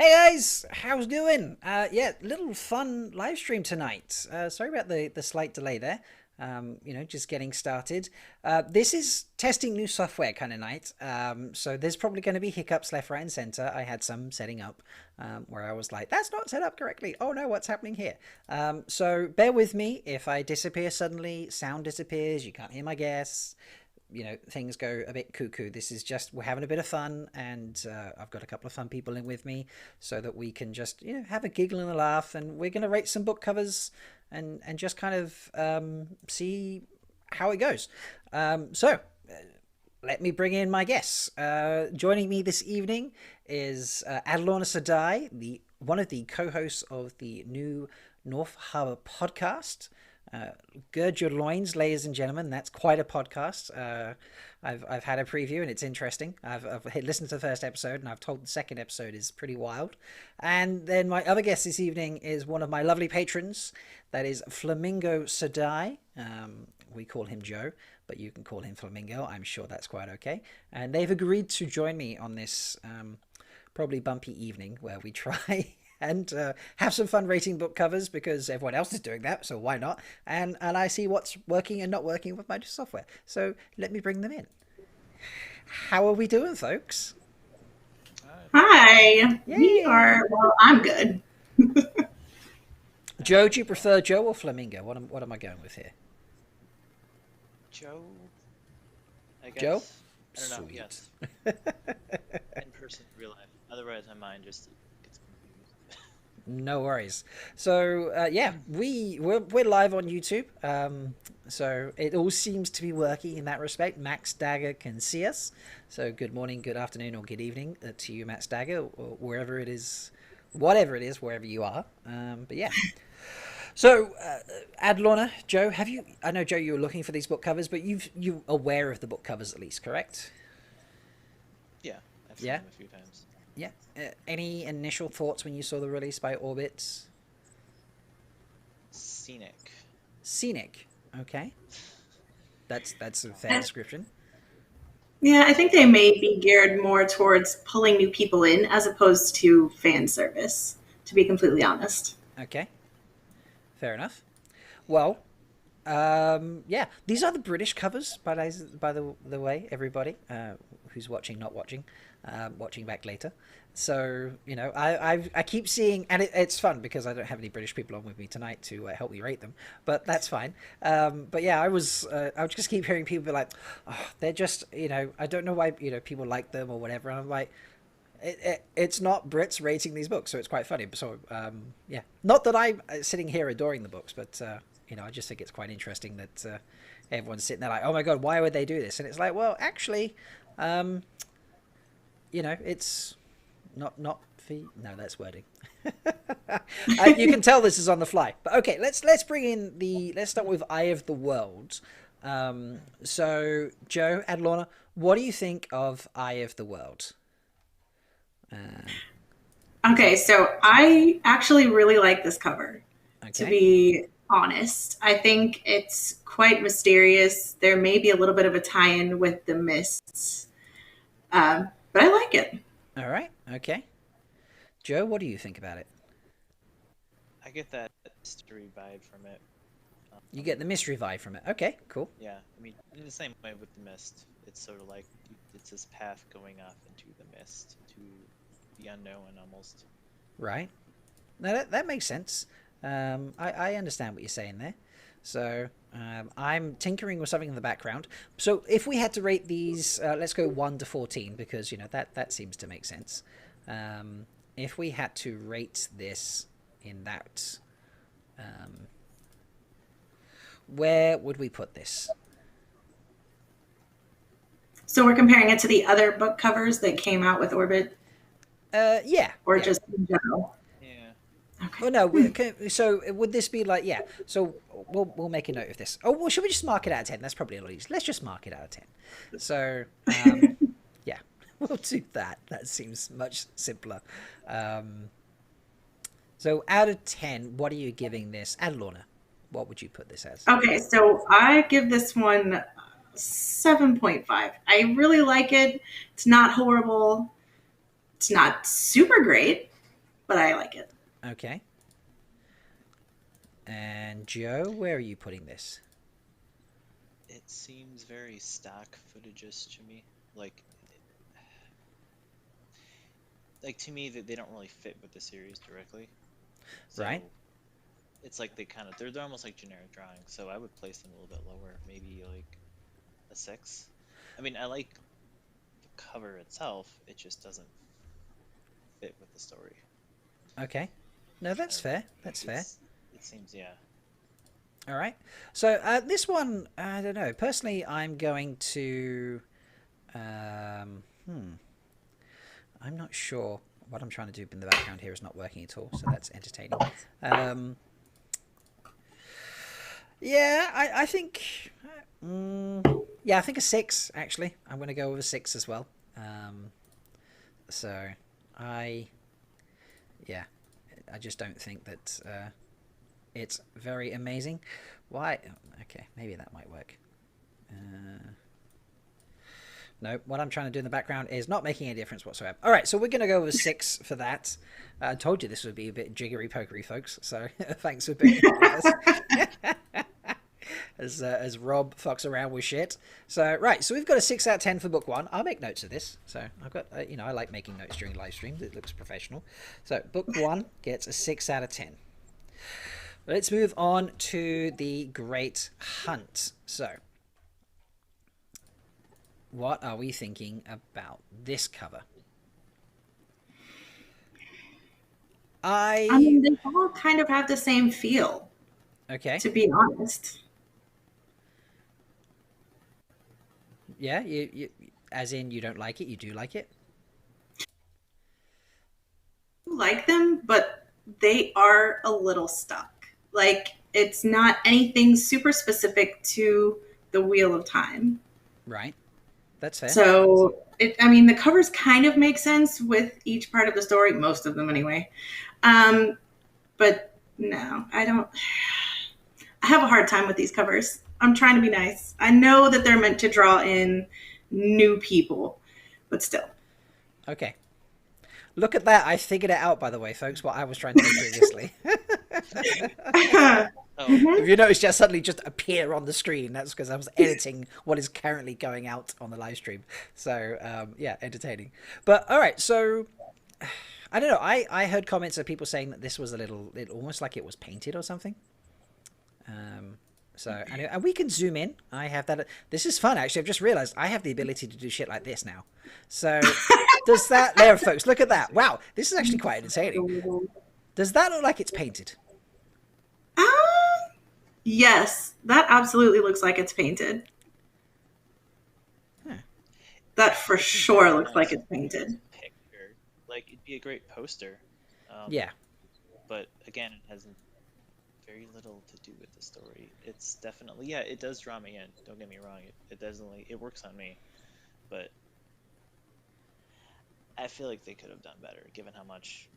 Hey guys, how's it going? Yeah, little fun live stream tonight. Sorry about the slight delay there. Just getting started. This is testing new software kind of night. So there's probably going to be hiccups left, right, and center. I had some setting up where I was like, "That's not set up correctly." Oh no, what's happening here? So bear with me if I disappear suddenly. Sound disappears. You can't hear my guests. Things go a bit cuckoo. This is just, we're having a bit of fun, and I've got a couple of fun people in with me so that we can just have a giggle and a laugh, and we're going to rate some book covers and just kind of see how it goes. So let me bring in my guests. Joining me this evening is Adelorna Sedai, one of the co-hosts of the new North Harbour podcast. Gird your loins, ladies and gentlemen. That's quite a podcast. I've had a preview and it's interesting. I've listened to the first episode and I've told the second episode is pretty wild. And then my other guest this evening is one of my lovely patrons. That is Flamingo Sedai. We call him Joe, but you can call him Flamingo. I'm sure that's quite okay. And they've agreed to join me on this probably bumpy evening where we try and have some fun rating book covers because everyone else is doing that, so why not? And I see what's working and not working with my software. So let me bring them in. How are we doing, folks? Hi. Yay. We are, well, I'm good. Joe, do you prefer Joe or Flamingo? What am I going with here? Joe, I guess. Joe? I don't know, Sweet. yes. In person, real life. Otherwise, my mind just gets confused. No worries. So yeah, we're live on YouTube. So it all seems to be working in that respect. Max Dagger can see us. So good morning, good afternoon, or good evening to you, Max Dagger, or wherever it is, whatever it is, wherever you are. But yeah. So Adelorna, Joe, I know Joe, you were looking for these book covers, but you're aware of the book covers at least, correct? Yeah, I've seen them a few times. Yeah. Any initial thoughts when you saw the release by Orbit? Scenic. Scenic. Okay. That's a fair description. Yeah, I think they may be geared more towards pulling new people in as opposed to fan service, to be completely honest. Okay. Fair enough. Well, yeah, these are the British covers, by the way, everybody who's watching, not watching, watching back later. So I keep seeing, and it's fun because I don't have any British people on with me tonight to help me rate them, but that's fine. But yeah, I would just keep hearing people be like, oh, they're just I don't know why people like them or whatever, and I'm like, it's not Brits rating these books, so it's quite funny. So yeah, not that I'm sitting here adoring the books, but I just think it's quite interesting that everyone's sitting there like, oh my god, why would they do this? And it's like, well, actually, it's not for no, that's wording. You can tell this is on the fly, but okay, let's bring in let's start with Eye of the World. So Joe, Adelorna, what do you think of Eye of the World? Okay, so I actually really like this cover, to be honest. I think it's quite mysterious. There may be a little bit of a tie-in with the mists, but I like it. All right, okay. Joe, what do you think about it? I get that mystery vibe from it. You get the mystery vibe from it. Okay, cool. Yeah, I mean, in the same way with the mist, it's sort of like it's this path going off into the mist, to the unknown almost. Right. No, that makes sense. I understand what you're saying there. So I'm tinkering with something in the background. So if we had to rate these, let's go 1 to 14 because that seems to make sense. If we had to rate this in that, where would we put this? So we're comparing it to the other book covers that came out with Orbit? Yeah. Or yeah. just in general? Yeah. Okay. Well, no. So would this be like, yeah? So we'll make a note of this. Oh, well, should we just mark it out of 10? That's probably a lot easier. Let's just mark it out of 10. So yeah, we'll do that. That seems much simpler. So out of 10, what are you giving this? Adelorna, what would you put this as? Okay, so I give this one 7.5. I really like it. It's not horrible. It's not super great, but I like it. Okay. And Joe, where are you putting this? It seems very stock footage-ish to me. Like to me that they don't really fit with the series directly. So Right. it's like they're almost like generic drawings. So I would place them a little bit lower, maybe like a 6. I mean, I like the cover itself. It just doesn't fit with the story. Okay. No, that's fair. That's fair. It seems, yeah. All right. So this one, I don't know. Personally, I'm going to. I'm not sure what I'm trying to do in the background here is not working at all, so that's entertaining. Yeah, I think. Yeah, I think a 6. Actually, I'm going to go with a 6 as well. So, I just don't think that it's very amazing. Why? Okay, maybe that might work. No, what I'm trying to do in the background is not making any difference whatsoever. All right, so we're going to go with 6 for that. I told you this would be a bit jiggery-pokery, folks, so thanks for being with us. As Rob fucks around with shit. So, right, so we've got a 6 out of 10 for book 1. I'll make notes of this. So, I've got, I like making notes during live streams. It looks professional. So, book 1 gets a 6 out of 10. Let's move on to the Great Hunt. So, what are we thinking about this cover? I mean, they all kind of have the same feel. Okay. To be honest. Yeah, you as in you don't like it, you do like it? I like them, but they are a little stuck. Like, it's not anything super specific to the Wheel of Time. Right. That's fair. So, the covers kind of make sense with each part of the story, most of them anyway. But no, I don't. I have a hard time with these covers. I'm trying to be nice. I know that they're meant to draw in new people, but still. Okay. Look at that. I figured it out, by the way, folks, what I was trying to do previously. If you notice, just suddenly just appear on the screen. That's because I was editing what is currently going out on the live stream. So, yeah, entertaining. But, all right, so, I don't know. I heard comments of people saying that this was almost like it was painted or something. So, anyway, and we can zoom in. I have that. This is fun, actually. I've just realized I have the ability to do shit like this now. So, does that... There, folks, look at that. Wow, this is actually quite entertaining. Does that look like it's painted? Yes, that absolutely looks like it's painted. Huh. That for sure looks like it's painted. Picture. Like, it'd be a great poster. Yeah. But, again, it has very little to do with the story. It's definitely... Yeah, it does draw me in. Don't get me wrong. It works on me. But I feel like they could have done better, given how much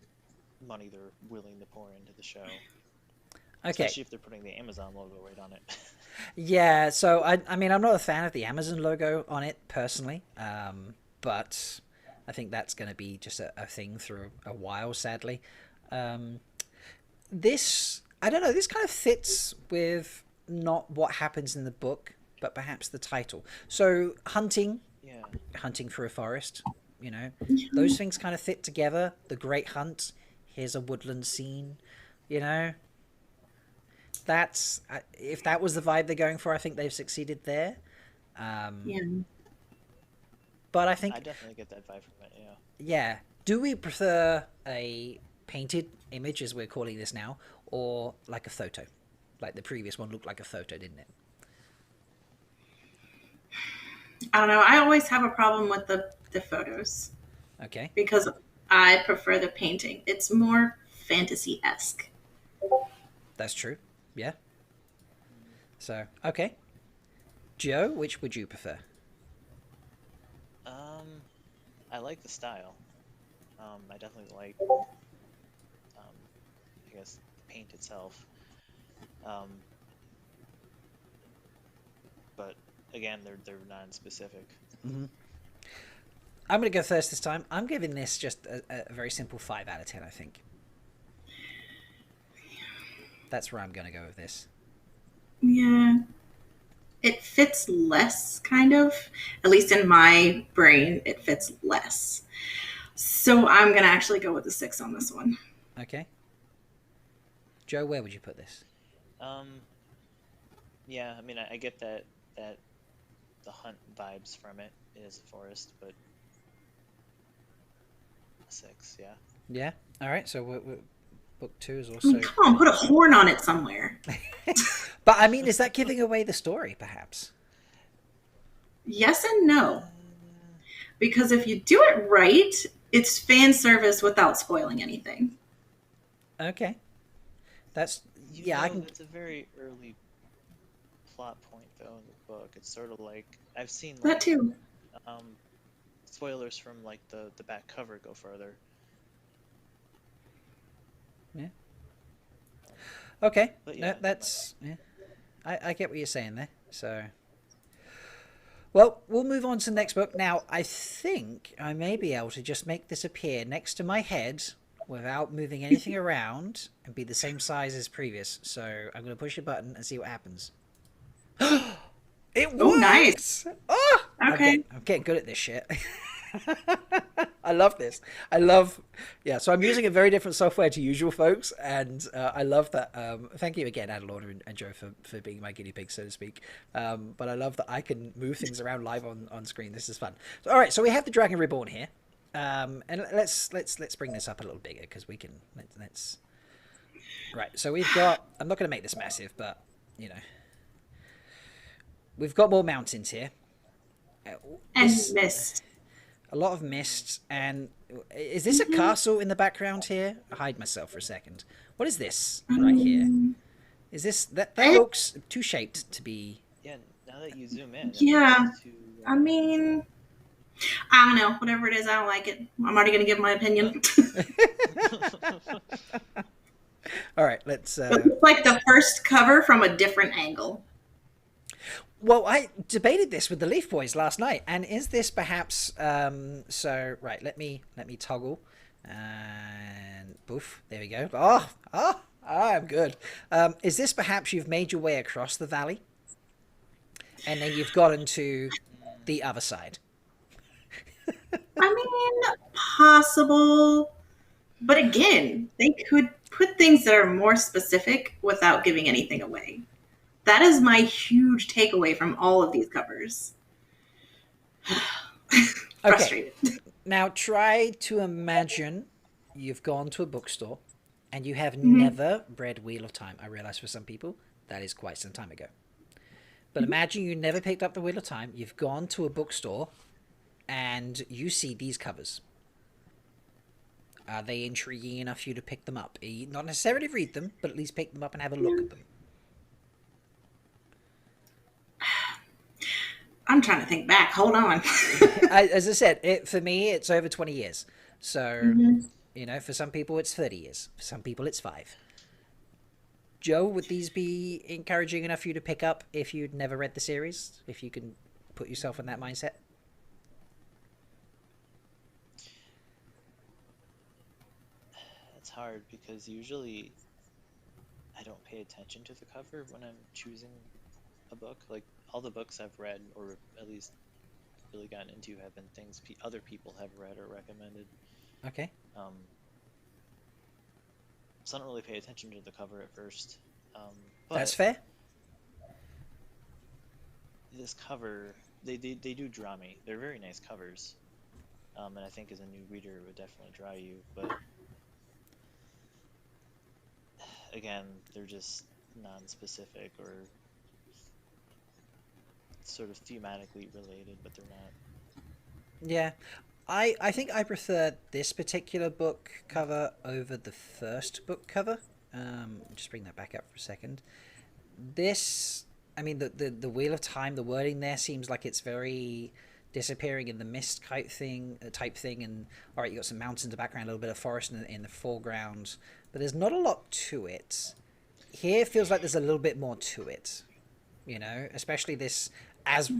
money they're willing to pour into the show. Okay. Especially if they're putting the Amazon logo right on it. Yeah, so I mean, I'm not a fan of the Amazon logo on it personally, but I think that's going to be just a thing through a while, sadly. This, I don't know, this kind of fits with not what happens in the book, but perhaps the title. So hunting through a forest, those things kind of fit together. The Great Hunt, here's a woodland scene, That's if that was the vibe they're going for, I think they've succeeded there. But I think I definitely get that vibe from it. Yeah. Do we prefer a painted image, as we're calling this now, or like a photo? Like the previous one looked like a photo, didn't it? I don't know. I always have a problem with the photos. Okay. Because I prefer the painting. It's more fantasy-esque. That's true. Yeah. So, okay. Joe, which would you prefer? I like the style. I definitely like, I guess, the paint itself. But again, they're non-specific. Mm-hmm. I'm going to go first this time. I'm giving this just a very simple 5 out of 10, I think. That's where I'm going to go with this. Yeah. It fits less, kind of. At least in my brain, it fits less. So I'm going to actually go with the 6 on this one. Okay. Joe, where would you put this? Yeah, I mean, I get that the hunt vibes from it is a forest, but a 6, yeah. Yeah. All right. So book 2 is I also. mean, come on, put a horn on it somewhere. But I mean, is that giving away the story, perhaps? Yes and no. Because if you do it right, it's fan service without spoiling anything. Okay. That's I can. It's a very early plot point though in the book. It's sort of like I've seen That too. spoilers from like the back cover go further. Yeah. Okay. But yeah, No, that's yeah. I get what you're saying there. So. Well, we'll move on to the next book. Now, I think I may be able to just make this appear next to my head without moving anything around and be the same size as previous. So I'm going to push a button and see what happens. It works! Oh, nice. Oh! Okay. I'm getting good at this shit. I love this. So I'm using a very different software to usual, folks, and I love that. Thank you again, Adelorna and Joe, for being my guinea pig, so to speak. But I love that I can move things around live on screen. This is fun. So, all right, so we have the Dragon Reborn here, and let's bring this up a little bigger because we can. Let's. Right, so we've got. I'm not going to make this massive, but you know, we've got more mountains here, And mist. a lot of mist. And is this a castle in the background here? I'll hide myself for a second. What is this right here? Is this that looks too shaped to be? Yeah, now that you zoom in. Yeah. I mean, I don't know. Whatever it is, I don't like it. I'm already going to give my opinion. All right, let's. It's like the first cover from a different angle. Well, I debated this with the Leaf Boys last night, and is this perhaps? So right, let me toggle, and poof, there we go. I'm good. Is this perhaps you've made your way across the valley, and then you've gotten to the other side? I mean, possible. But again, they could put things that are more specific without giving anything away. That is my huge takeaway from all of these covers. Frustrated. Okay. Now try to imagine you've gone to a bookstore and you have never read Wheel of Time. I realize for some people that is quite some time ago. But imagine you never picked up the Wheel of Time. You've gone to a bookstore and you see these covers. Are they intriguing enough for you to pick them up? Not necessarily read them, but at least pick them up and have a look at them. I'm trying to think back. Hold on. As I said, for me, it's over 20 years. So, you know, for some people, it's 30 years. For some people, it's 5. Joe, would these be encouraging enough for you to pick up if you'd never read the series? If you can put yourself in that mindset? It's hard because usually I don't pay attention to the cover when I'm choosing a book. Like all the books I've read, or at least really gotten into, have been things other people have read or recommended. Okay. So I don't really pay attention to the cover at first. But that's fair. This cover, they do draw me. They're very nice covers, and I think as a new reader it would definitely draw you. But again, they're just non-specific or sort of thematically related, but they're not. Yeah. I think I prefer this particular book cover over the first book cover. Just bring that back up for a second. This, I mean, the Wheel of Time, the wording there seems like it's very disappearing in the mist type thing, and all right, you got some mountains in the background, a little bit of forest in the foreground, but there's not a lot to it. Here it feels like there's a little bit more to it, you know, especially this. As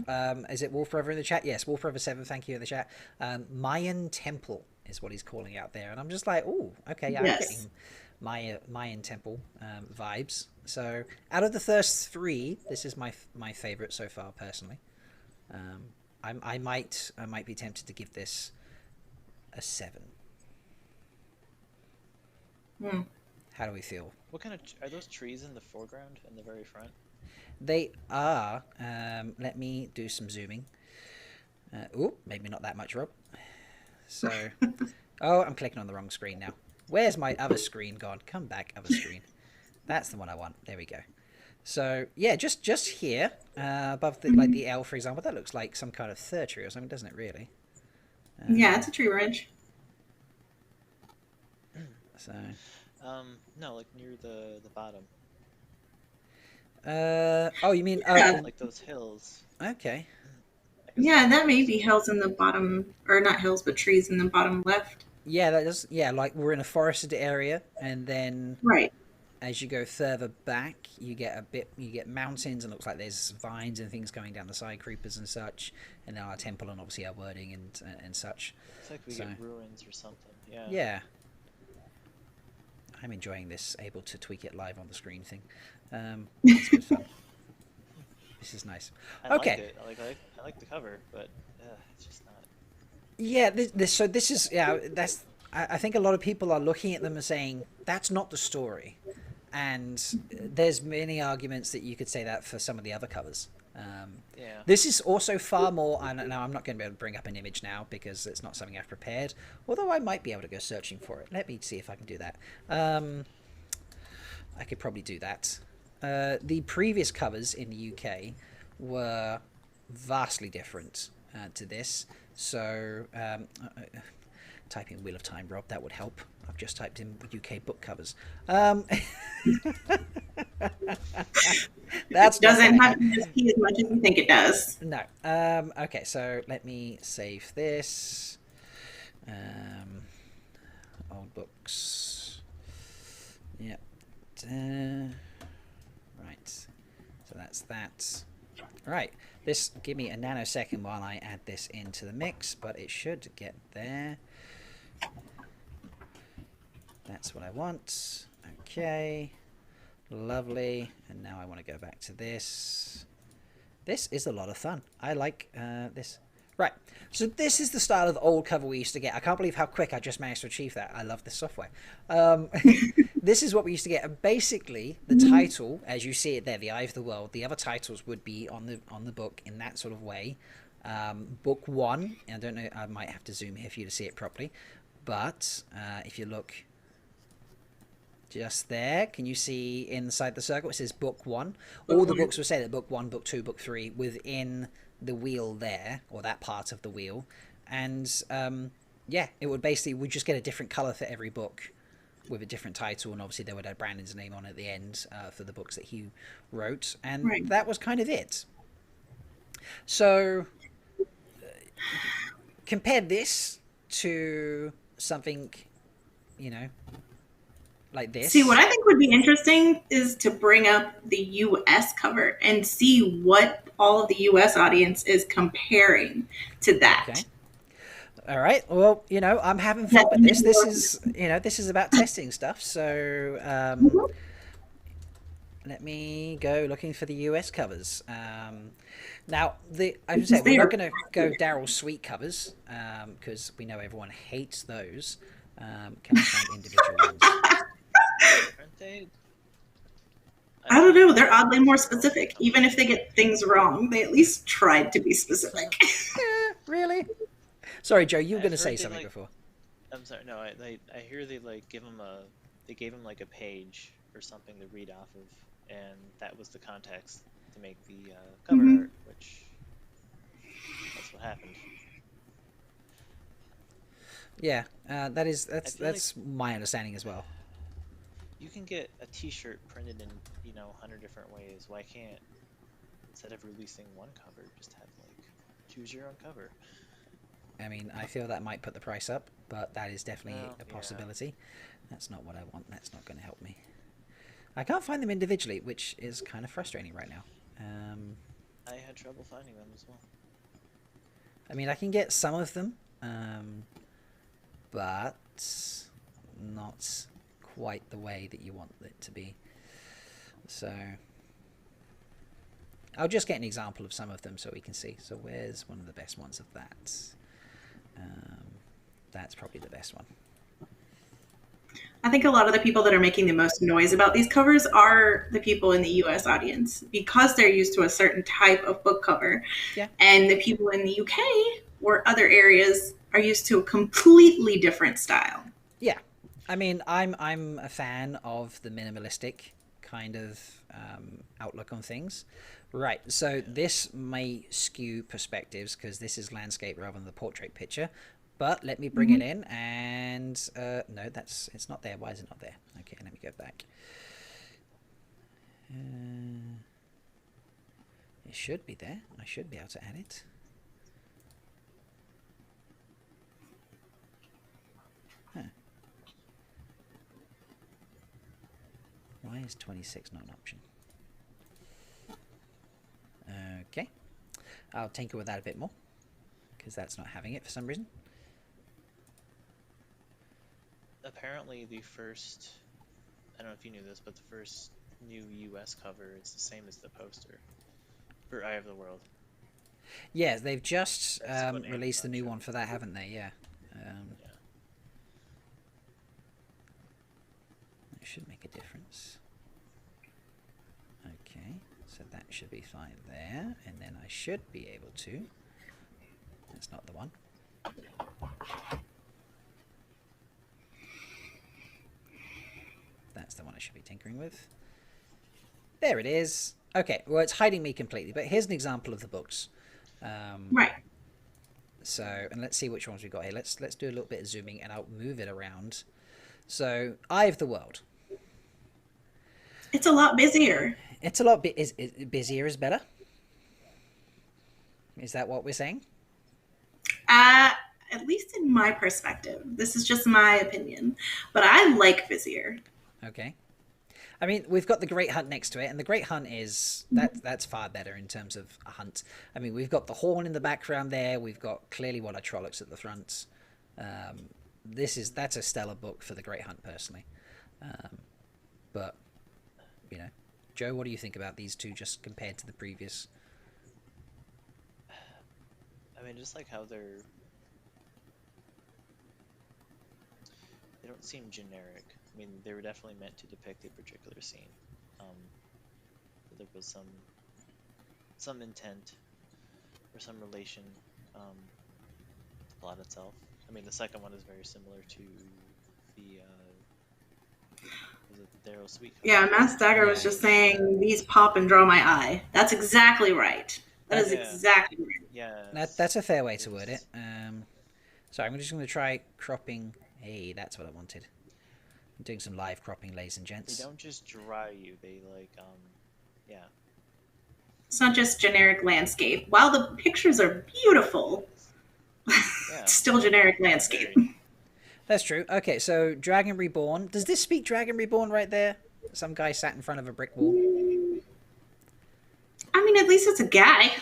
is it Wolf Brother in the chat? Yes, Wolf Brother 7. Thank you in the chat. Mayan temple is what he's calling out there, and I'm just like, oh, okay, I'm getting Mayan temple vibes. So out of the first three, this is my favorite so far personally. I might be tempted to give this a 7. How do we feel? What kind of are those trees in the foreground in the very front? They are. Let me do some zooming. Maybe not that much, Rob. So, oh, I'm clicking on the wrong screen now. Where's my other screen gone? Come back, other screen. That's the one I want. There we go. So yeah, just here above the like the L, for example, that looks like some kind of fir tree or something, doesn't it? Really? Yeah, it's a tree ridge. So. No, like near the bottom. Oh, you mean like those hills? Okay. Yeah, that may be hills in the bottom, or not hills, but trees in the bottom left. Yeah, that does. Yeah, like we're in a forested area, and then right as you go further back, you get mountains, and it looks like there's vines and things going down the side, creepers and such, and then our temple and obviously our wording and such. It's like we get ruins or something. Yeah. Yeah. I'm enjoying this, able to tweak it live on the screen thing. It's good fun. This is nice. I like it. I like the cover, but it's just not. Yeah, this is that's. I think a lot of people are looking at them and saying that's not the story, and there's many arguments that you could say that for some of the other covers. Yeah. This is also far more. Now I'm not going to be able to bring up an image now because it's not something I've prepared. Although I might be able to go searching for it. Let me see if I can do that. I could probably do that. The previous covers in the UK were vastly different to this. So type in Wheel of Time, Rob. That would help. I've just typed in UK book covers. That doesn't have to be as much as you think it does. No. Okay, so let me save this. Old books. Yep. Right. So that's that. All right. This give me a nanosecond while I add this into the mix, but it should get there. That's what I want. Okay. Lovely. And now I want to go back to this. This is a lot of fun. I like this. Right. So this is the style of old cover we used to get. I can't believe how quick I just managed to achieve that. I love this software. This is what we used to get. Basically, the title, as you see it there, The Eye of the World, the other titles would be on the book in that sort of way. Book 1, I don't know, I might have to zoom here for you to see it properly. But if you look just there, can you see inside the circle? It says Book 1. All the books will say that Book 1, Book 2, Book 3 within the wheel there, or that part of the wheel. And yeah, it would basically, we just get a different color for every book with a different title, and obviously they would have Brandon's name on at the end for the books that he wrote, and that was kind of it. So compare this to something, you know, like this. See, what I think would be interesting is to bring up the US cover and see what all of the US audience is comparing to that. Okay. All right. Well, you know, I'm having fun with this. This is, you know, this is about testing stuff. So let me go looking for the US covers. Now, I would say we're not going to go Daryl Sweet covers because we know everyone hates those. Can we find individual ones? Aren't they? I don't know. They're oddly more specific. Even if they get things wrong, they at least tried to be specific. Yeah, really? Sorry, Joe, you were going to say something before. I'm sorry. No, I hear they gave him like a page or something to read off of, and that was the context to make the cover art, which that's what happened. Yeah, that's my understanding as well. You can get a T-shirt printed in 100 different ways. Why can't, instead of releasing one cover, just have choose your own cover? I mean, I feel that might put the price up, but that is definitely a possibility. Yeah. That's not what I want. That's not going to help me. I can't find them individually, which is kind of frustrating right now. I had trouble finding them as well. I mean, I can get some of them. but not quite the way that you want it to be. So I'll just get an example of some of them so we can see. So where's one of the best ones of that? That's probably the best one. I think a lot of the people that are making the most noise about these covers are the people in the US audience because they're used to a certain type of book cover. Yeah. And the people in the UK or other areas are used to a completely different style. Yeah. I mean, I'm a fan of the minimalistic kind of outlook on things. Right. So this may skew perspectives because this is landscape rather than the portrait picture. But let me bring it in, and no, it's not there. Why is it not there? Okay, let me go back. It should be there. I should be able to add it. Huh. Why is 26 not an option? Okay, I'll tinker with that a bit more because that's not having it for some reason. Apparently the first, I don't know if you knew this, but the first new US cover is the same as the poster for Eye of the World. Yeah, they've just released the new one for that, haven't they? Yeah. It should make a difference. Okay, so that should be fine there, and then I should be able to. That's not the one. That's the one I should be tinkering with. There it is. Okay, well, it's hiding me completely, but here's an example of the books. Right. So, and let's see which ones we got here. Let's do a little bit of zooming, and I'll move it around. So, Eye of the World. It's a lot busier. It's a lot busier is better. Is that what we're saying? At least in my perspective. This is just my opinion, but I like busier. Okay. I mean, we've got the Great Hunt next to it, and the Great Hunt is that's far better in terms of a hunt. I mean, we've got the horn in the background there. We've got clearly what are Trollocs at the front. That's a stellar book for the Great Hunt, personally. But you know, Joe, what do you think about these two just compared to the previous? I mean, just like how they don't seem generic. I mean, they were definitely meant to depict a particular scene. There was some intent or some relation to the plot itself. I mean, the second one is very similar to the was it the Daryl Sweet cover? Yeah, Matt Dagger was just saying these pop and draw my eye. That's exactly right. That is exactly right. Yeah, that's a fair way to word it. So I'm just going to try cropping. Hey, that's what I wanted. I'm doing some live cropping, ladies and gents. They don't just dry you. They yeah. It's not just generic landscape. While the pictures are beautiful, it's still generic landscape. That's true. Okay, so Dragon Reborn. Does this speak Dragon Reborn right there? Some guy sat in front of a brick wall. I mean, at least it's a guy.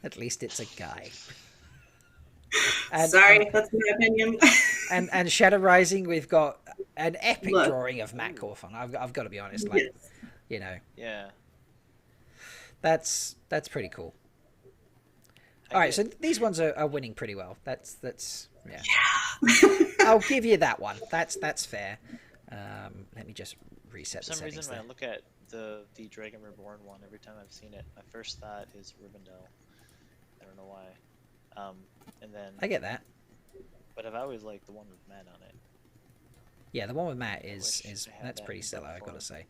At least it's a guy. That's my opinion. and Shadow Rising, we've got an epic drawing of Matt Cawthon. I've got to be honest. Like, you know. Yeah. That's pretty cool. All right, so these ones are winning pretty well. That's yeah. I'll give you that one. That's fair. Let me just reset the settings. For some reason, there. when I look at the Dragon Reborn one, every time I've seen it, my first thought is Rivendell. I don't know why. And then I get that. But I've always liked the one with Matt on it. Yeah, the one with Matt is that's pretty stellar, I've got to say.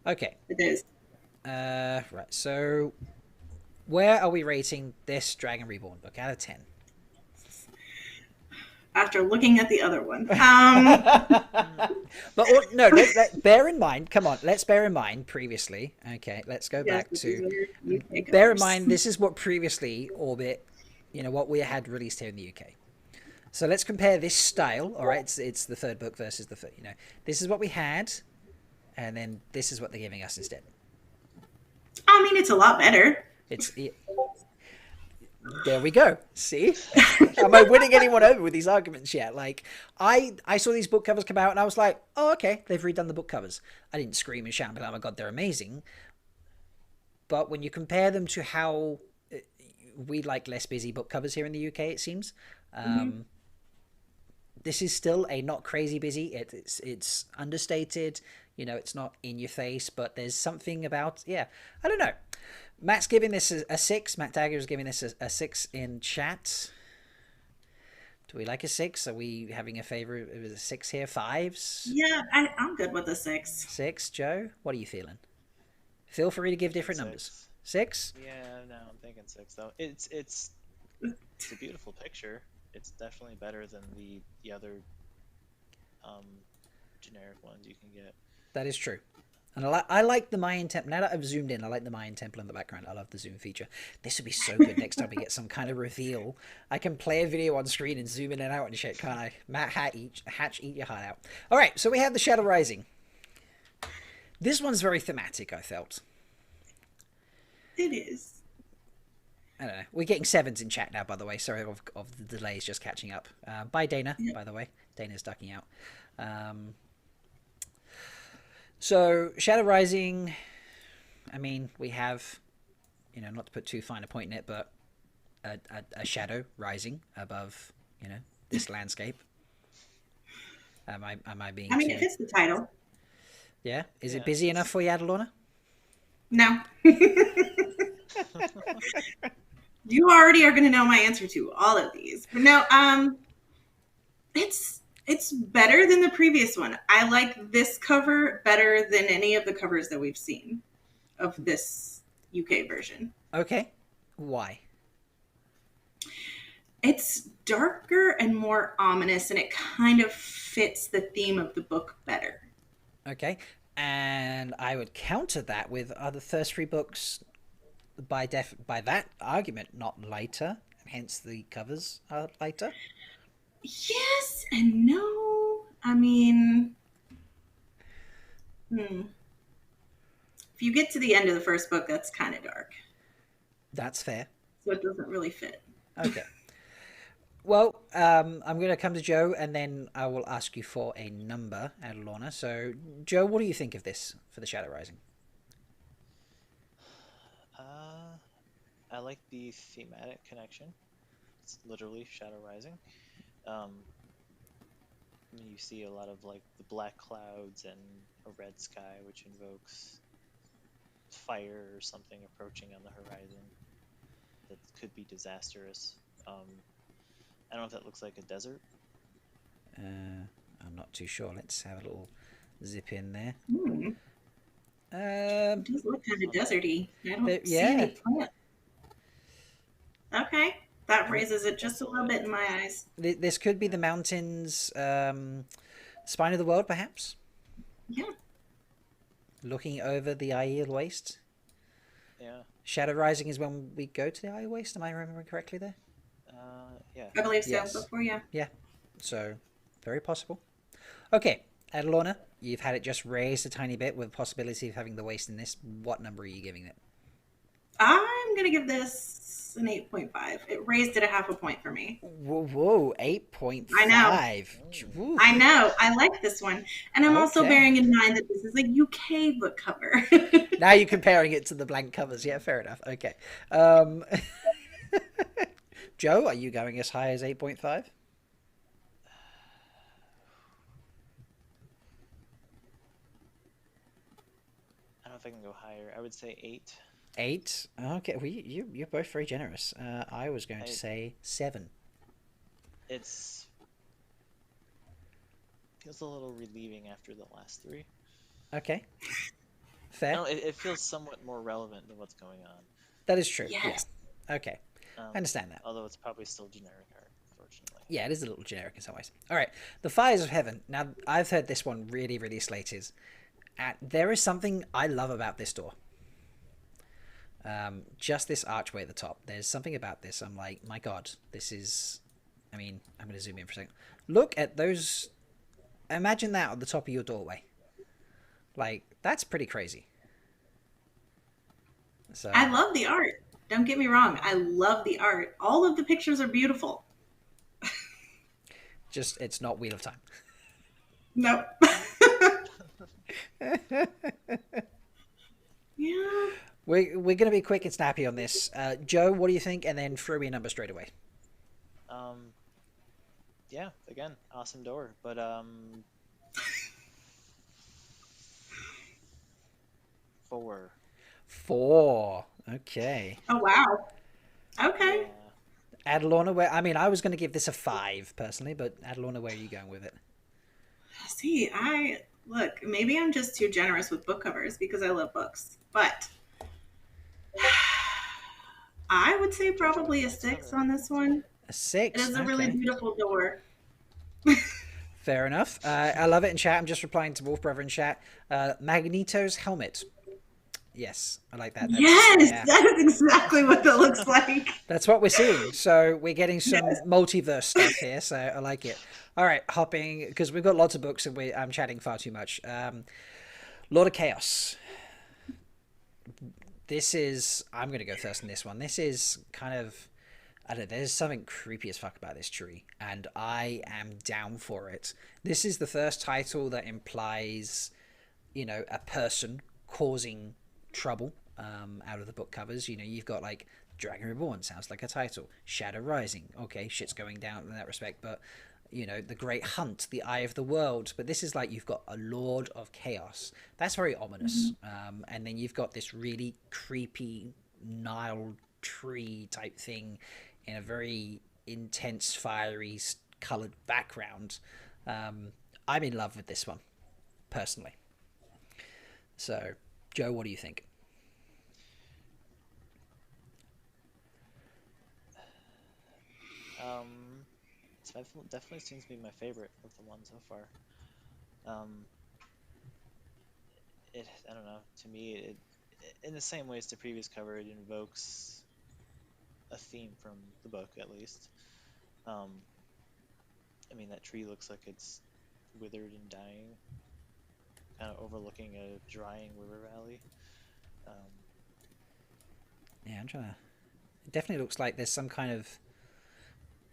Okay. It is. Right, so where are we rating this Dragon Reborn book out of 10? After looking at the other one. But no, bear in mind, come on, let's bear in mind previously. Okay, let's go back to... Bear in mind, this is what previously Orbit, what we had released here in the UK. So let's compare this style, all right? It's the third book versus the, this is what we had, and then this is what they're giving us instead. I mean, it's a lot better. There we go. See? Am I winning anyone over with these arguments yet? Like, I saw these book covers come out and I was like, oh, okay, they've redone the book covers. I didn't scream and shout and be like, oh my god, they're amazing. But when you compare them to how we like less busy book covers here in the UK, it seems, this is still a not crazy busy. It's understated. You know, it's not in your face, but there's something about, I don't know. Matt's giving this a 6. Matt Dagger is giving this a 6 in chat. Do we like a 6? Are we having a favorite? It was a 6 here. 5s? Yeah, I'm good with a 6. 6, Joe? What are you feeling? Feel free to give different numbers. 6? Yeah, no, I'm thinking 6 though. It's a beautiful picture. It's definitely better than the other generic ones you can get. That is true. And I like the Mayan temple. Now that I've zoomed in, I like the Mayan temple in the background. I love the zoom feature. This would be so good next time we get some kind of reveal. I can play a video on screen and zoom in and out and shit, can't I? Matt Hatch, eat your heart out. All right, so we have the Shadow Rising. This one's very thematic, I felt. It is. I don't know. We're getting 7s in chat now, by the way. Sorry of the delays, just catching up. Bye, Dana, by the way. Dana's ducking out. So, Shadow Rising, I mean, we have, you know, not to put too fine a point in it, but a shadow rising above, you know, this landscape. Am I being I mean, it fits the title. Yeah? Is it busy enough for you, Adelorna? No. You already are going to know my answer to all of these. But no, it's better than the previous one. I like this cover better than any of the covers that we've seen of this UK version. Okay. Why? It's darker and more ominous, and it kind of fits the theme of the book better. Okay. And I would counter that with other first 3 books by that argument not lighter, hence the covers are lighter. Yes and no. I mean, if you get to the end of the first book, that's kind of dark. That's fair. So it doesn't really fit. Okay. Well, I'm going to come to Joe, and then I will ask you for a number, Adelorna. So, Joe, what do you think of this for the Shadow Rising? I like the thematic connection. It's literally Shadow Rising. You see a lot of like the black clouds and a red sky, which invokes fire or something approaching on the horizon that could be disastrous. I don't know if that looks like a desert. I'm not too sure. Let's have a little zip in there. It does look kind of deserty. I don't see any plants. Okay. That raises it just a little bit in my eyes. This could be the mountains, spine of the world, perhaps? Yeah. Looking over the Aiel Waste. Yeah. Shadow Rising is when we go to the Aiel Waste. Am I remembering correctly there? Yeah. I believe so. Yes. Before, yeah. Yeah. So, very possible. Okay, Adelorna, you've had it just raised a tiny bit with the possibility of having the waste in this. What number are you giving it? I'm going to give this an 8.5. It raised it a half a point for me. Whoa, 8.5. I know. Ooh. I know. I like this one. And I'm also bearing in mind that this is a UK book cover. Now you're comparing it to the blank covers. Yeah, fair enough. Okay. Joe, are you going as high as 8.5? I don't know if I can go higher. I would say 8. 8? Okay, well, you're both very generous. I was going to say 7. It's feels a little relieving after the last 3. Okay. Fair. No, it feels somewhat more relevant than what's going on. That is true. Yes. Yeah. Okay. I understand that. Although it's probably still generic art, unfortunately. Yeah, it is a little generic in some ways. All right. The Fires of Heaven. Now, I've heard this one really, really slated. There is something I love about this door. Just this archway at the top. There's something about this. I'm like, my God, this is... I mean, I'm going to zoom in for a second. Look at those... Imagine that on the top of your doorway. Like, that's pretty crazy. So I love the art. Don't get me wrong. I love the art. All of the pictures are beautiful. Just, it's not Wheel of Time. Nope. Yeah. We're going to be quick and snappy on this. Joe, what do you think? And then throw me a number straight away. Yeah, again, awesome door, but 4. 4. Okay. Oh, wow. Okay. Yeah. Adelorna, where I was going to give this a 5 personally, but Adelorna, where are you going with it? See, look, maybe I'm just too generous with book covers because I love books, but I would say probably a 6 on this one. A 6? It is a really beautiful door. Fair enough. I love it in chat. I'm just replying to Wolf Brother in chat. Magneto's helmet. Yes, I like that. That is exactly what that looks like. That's what we're seeing. So we're getting some multiverse stuff here. So I like it. All right, hopping, because we've got lots of books and I'm chatting far too much. Lord of Chaos. I'm going to go first in this one. This is kind of, I don't know, there's something creepy as fuck about this tree, and I am down for it. This is the first title that implies, a person causing trouble out of the book covers. You've got like Dragon Reborn, sounds like a title. Shadow Rising, okay, shit's going down in that respect, but the Great Hunt, the Eye of the World. But this is like you've got a Lord of Chaos. That's very ominous. And then you've got this really creepy Nile tree type thing in a very intense, fiery colored background. I'm in love with this one, personally. So, Joe, what do you think? It definitely seems to be my favorite of the ones so far. I don't know. To me, it in the same way as the previous cover, it invokes a theme from the book, at least. That tree looks like it's withered and dying, kind of overlooking a drying river valley. Yeah, I'm trying to... It definitely looks like there's some kind of...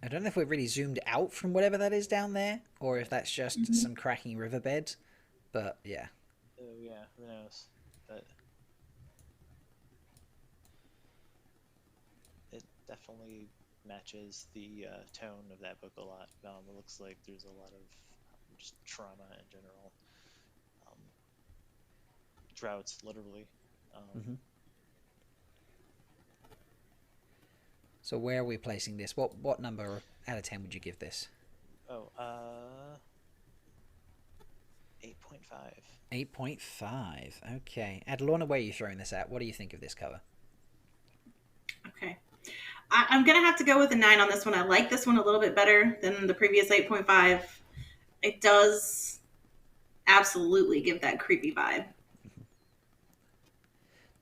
I don't know if we're really zoomed out from whatever that is down there, or if that's just some cracking riverbed, but yeah. Oh yeah, who knows? But it definitely matches the tone of that book a lot. It looks like there's a lot of just trauma in general. Droughts, literally. So where are we placing this? What number out of 10 would you give this? 8.5. 8.5. Okay. Adelorna, where are you throwing this at? What do you think of this cover? Okay. I'm going to have to go with a 9 on this one. I like this one a little bit better than the previous 8.5. It does absolutely give that creepy vibe.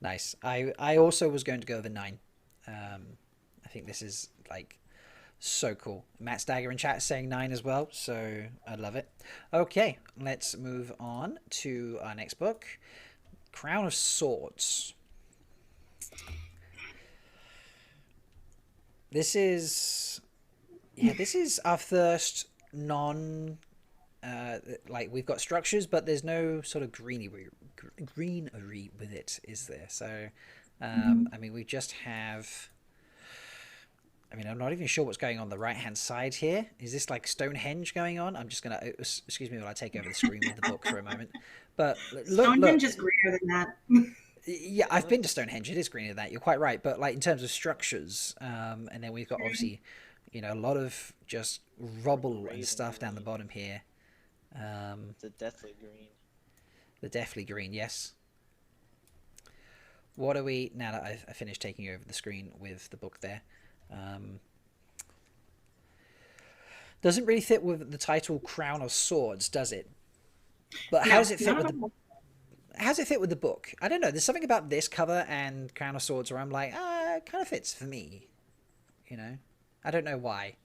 Nice. I also was going to go with a 9. I think this is like so cool. Matt Stagger in chat saying 9 as well, so I love it. Okay, let's move on to our next book, Crown of Swords. This is our first non we've got structures, but there's no sort of greenery with it, is there? So we just have... I'm not even sure what's going on the right-hand side here. Is this like Stonehenge going on? I'm just going to... Excuse me while I take over the screen with the book for a moment. But Stonehenge is greener than that. Yeah, I've been to Stonehenge. It is greener than that. You're quite right. But like in terms of structures, and then we've got obviously, a lot of just rubble and stuff down the bottom here. The deathly green. The deathly green, yes. What are we... Now that I finished taking over the screen with the book there. Doesn't really fit with the title Crown of Swords, does it? But how does it fit with the... How's it fit with the book? I don't know. There's something about this cover and Crown of Swords where I'm like, it kind of fits for me. I don't know why.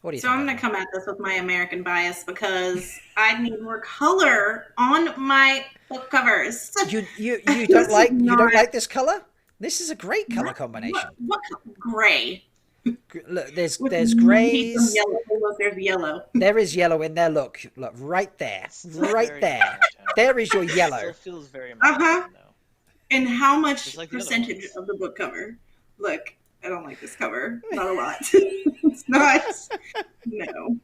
What do you think? So I'm going to come at this with my American bias because I need more color on my book covers. You don't like this color? This is a great color combination. What gray? Look, there's Maybe grays. yellow. Oh, look, there's yellow. There is yellow in there. Look, right there, right there. There is your yellow. It still feels very monotone, though. And how much like percentage of the book cover? Look, I don't like this cover. Not a lot. It's not. No.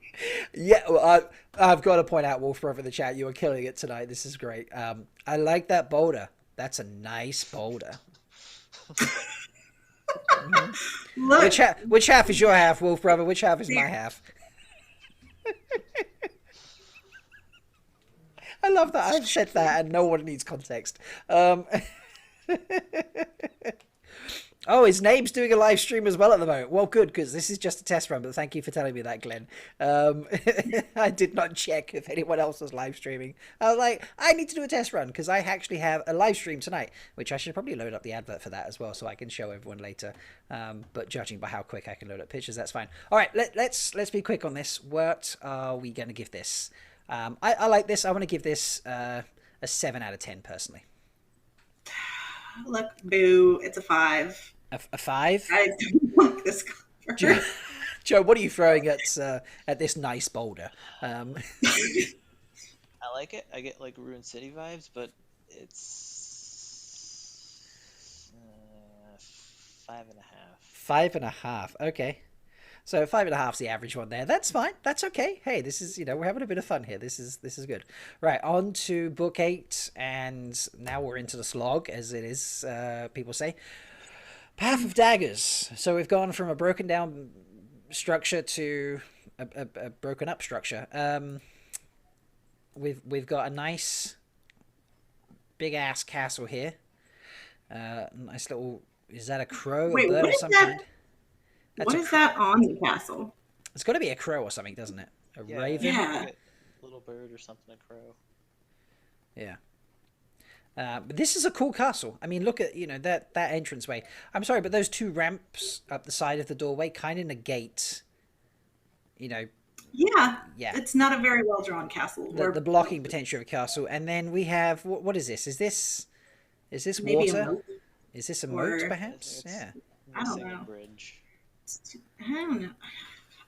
Yeah, well, I've got to point out, Wolf Brother in the chat, you are killing it tonight. This is great. I like that boulder. That's a nice boulder. Look. Which half is your half, Wolf Brother? Which half is my half? I love that I've said that and no one needs context. Oh, his name's doing a live stream as well at the moment. Well, good, because this is just a test run, but thank you for telling me that, Glenn. I did not check if anyone else was live streaming. I was like, I need to do a test run, because I actually have a live stream tonight, which I should probably load up the advert for that as well, so I can show everyone later. But judging by how quick I can load up pictures, that's fine. All right, let's be quick on this. What are we going to give this? I like this. I want to give this a 7 out of 10, personally. Look, boo, it's a 5. A 5? I don't like this cover. Joe, what are you throwing at this nice boulder? I like it. I get like Ruined City vibes, but it's 5.5. 5.5. Okay. So 5.5 is the average one there. That's fine. That's okay. Hey, this is, we're having a bit of fun here. This is good. Right, on to book 8, and now we're into the slog, as it is, people say. Path of Daggers. So we've gone from a broken down structure to a broken up structure. We've got a nice big ass castle here. Nice little. Is that a crow? Wait, a bird what of is some that? kind? What is that on the castle? It's got to be a crow or something, doesn't it? A raven? Yeah. Like a little bird or something, a crow. Yeah. But this is a cool castle. I mean, look at, that entranceway. I'm sorry, but those 2 ramps up the side of the doorway kind of negate, Yeah. Yeah. It's not a very well drawn castle. The blocking potential of a castle. And then we have, what is this? Is this maybe water? a moat? Is this a moat, perhaps? Yeah. I don't know. Bridge. I don't know.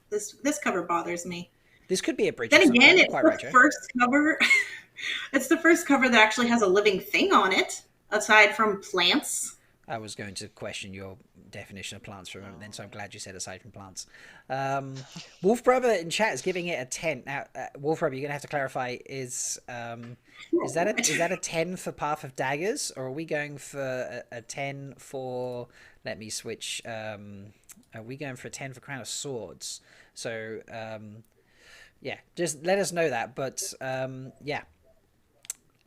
This cover bothers me. This could be a bridge. Then again, it's quite the right, Joe. first cover. It's the first cover that actually has a living thing on it, aside from plants. I was going to question your definition of plants for a moment then, so I'm glad you said aside from plants. Wolf Brother in chat is giving it a 10. Now, Wolf Brother, you're going to have to clarify, is that a 10 for Path of Daggers, or are we going for a 10 for, let me switch, are we going for a 10 for Crown of Swords? So, yeah, just let us know that, but, yeah.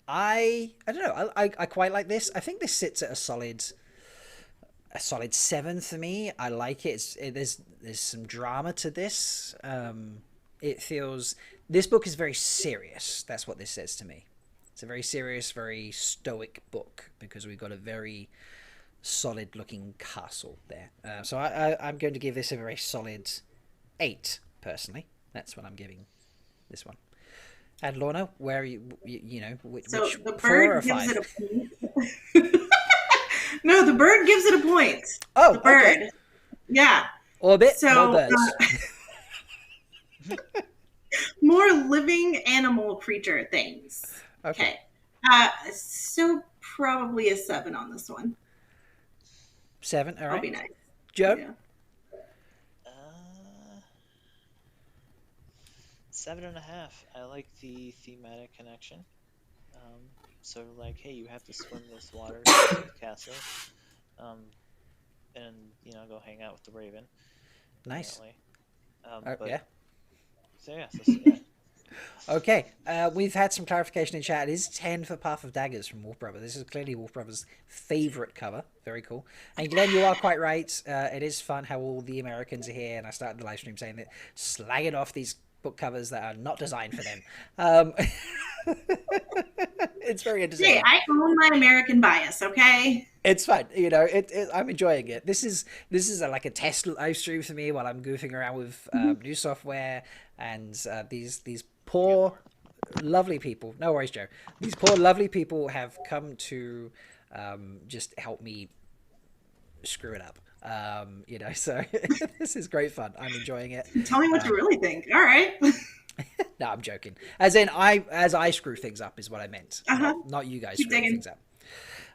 I don't know, I quite like this. I think this sits at a solid 7 for me. I like it. There's some drama to this. It feels, this book is very serious. That's what this says to me. It's a very serious, very stoic book, because we've got a very solid looking castle there. So I'm going to give this a very solid 8 personally. That's what I'm giving this one. Adelorna, where are you which, So the 4 or bird 5? gives it a point. No, the bird gives it a point. Oh, the bird. Okay. Yeah. Orbit, So, more birds. More living animal creature things. Okay. So probably a 7 on this one. 7, all right. That'll be nice. Joe? Yeah. 7.5. I like the thematic connection. Sort of like, hey, you have to swim this water to the castle, and go hang out with the raven. Nice. Apparently. Yeah. So yeah. Okay. We've had some clarification in chat. It is 10 for Path of Daggers from Wolf Brother. This is clearly Wolf Brother's favorite cover. Very cool. And Glenn, you are quite right. It is fun how all the Americans are here, and I started the live stream saying that, slagging off these book covers that are not designed for them. It's very entertaining. Hey, I own my American bias, okay? It's fun, I'm enjoying it. This is like a test live stream for me while I'm goofing around with new software, and these poor lovely people. No worries, Joe. These poor lovely people have come to just help me screw it up. So this is great fun. I'm enjoying it. Tell me what you really think. All right. No, I'm joking. As in, I screw things up is what I meant. Not you guys Keep screwing digging. things up.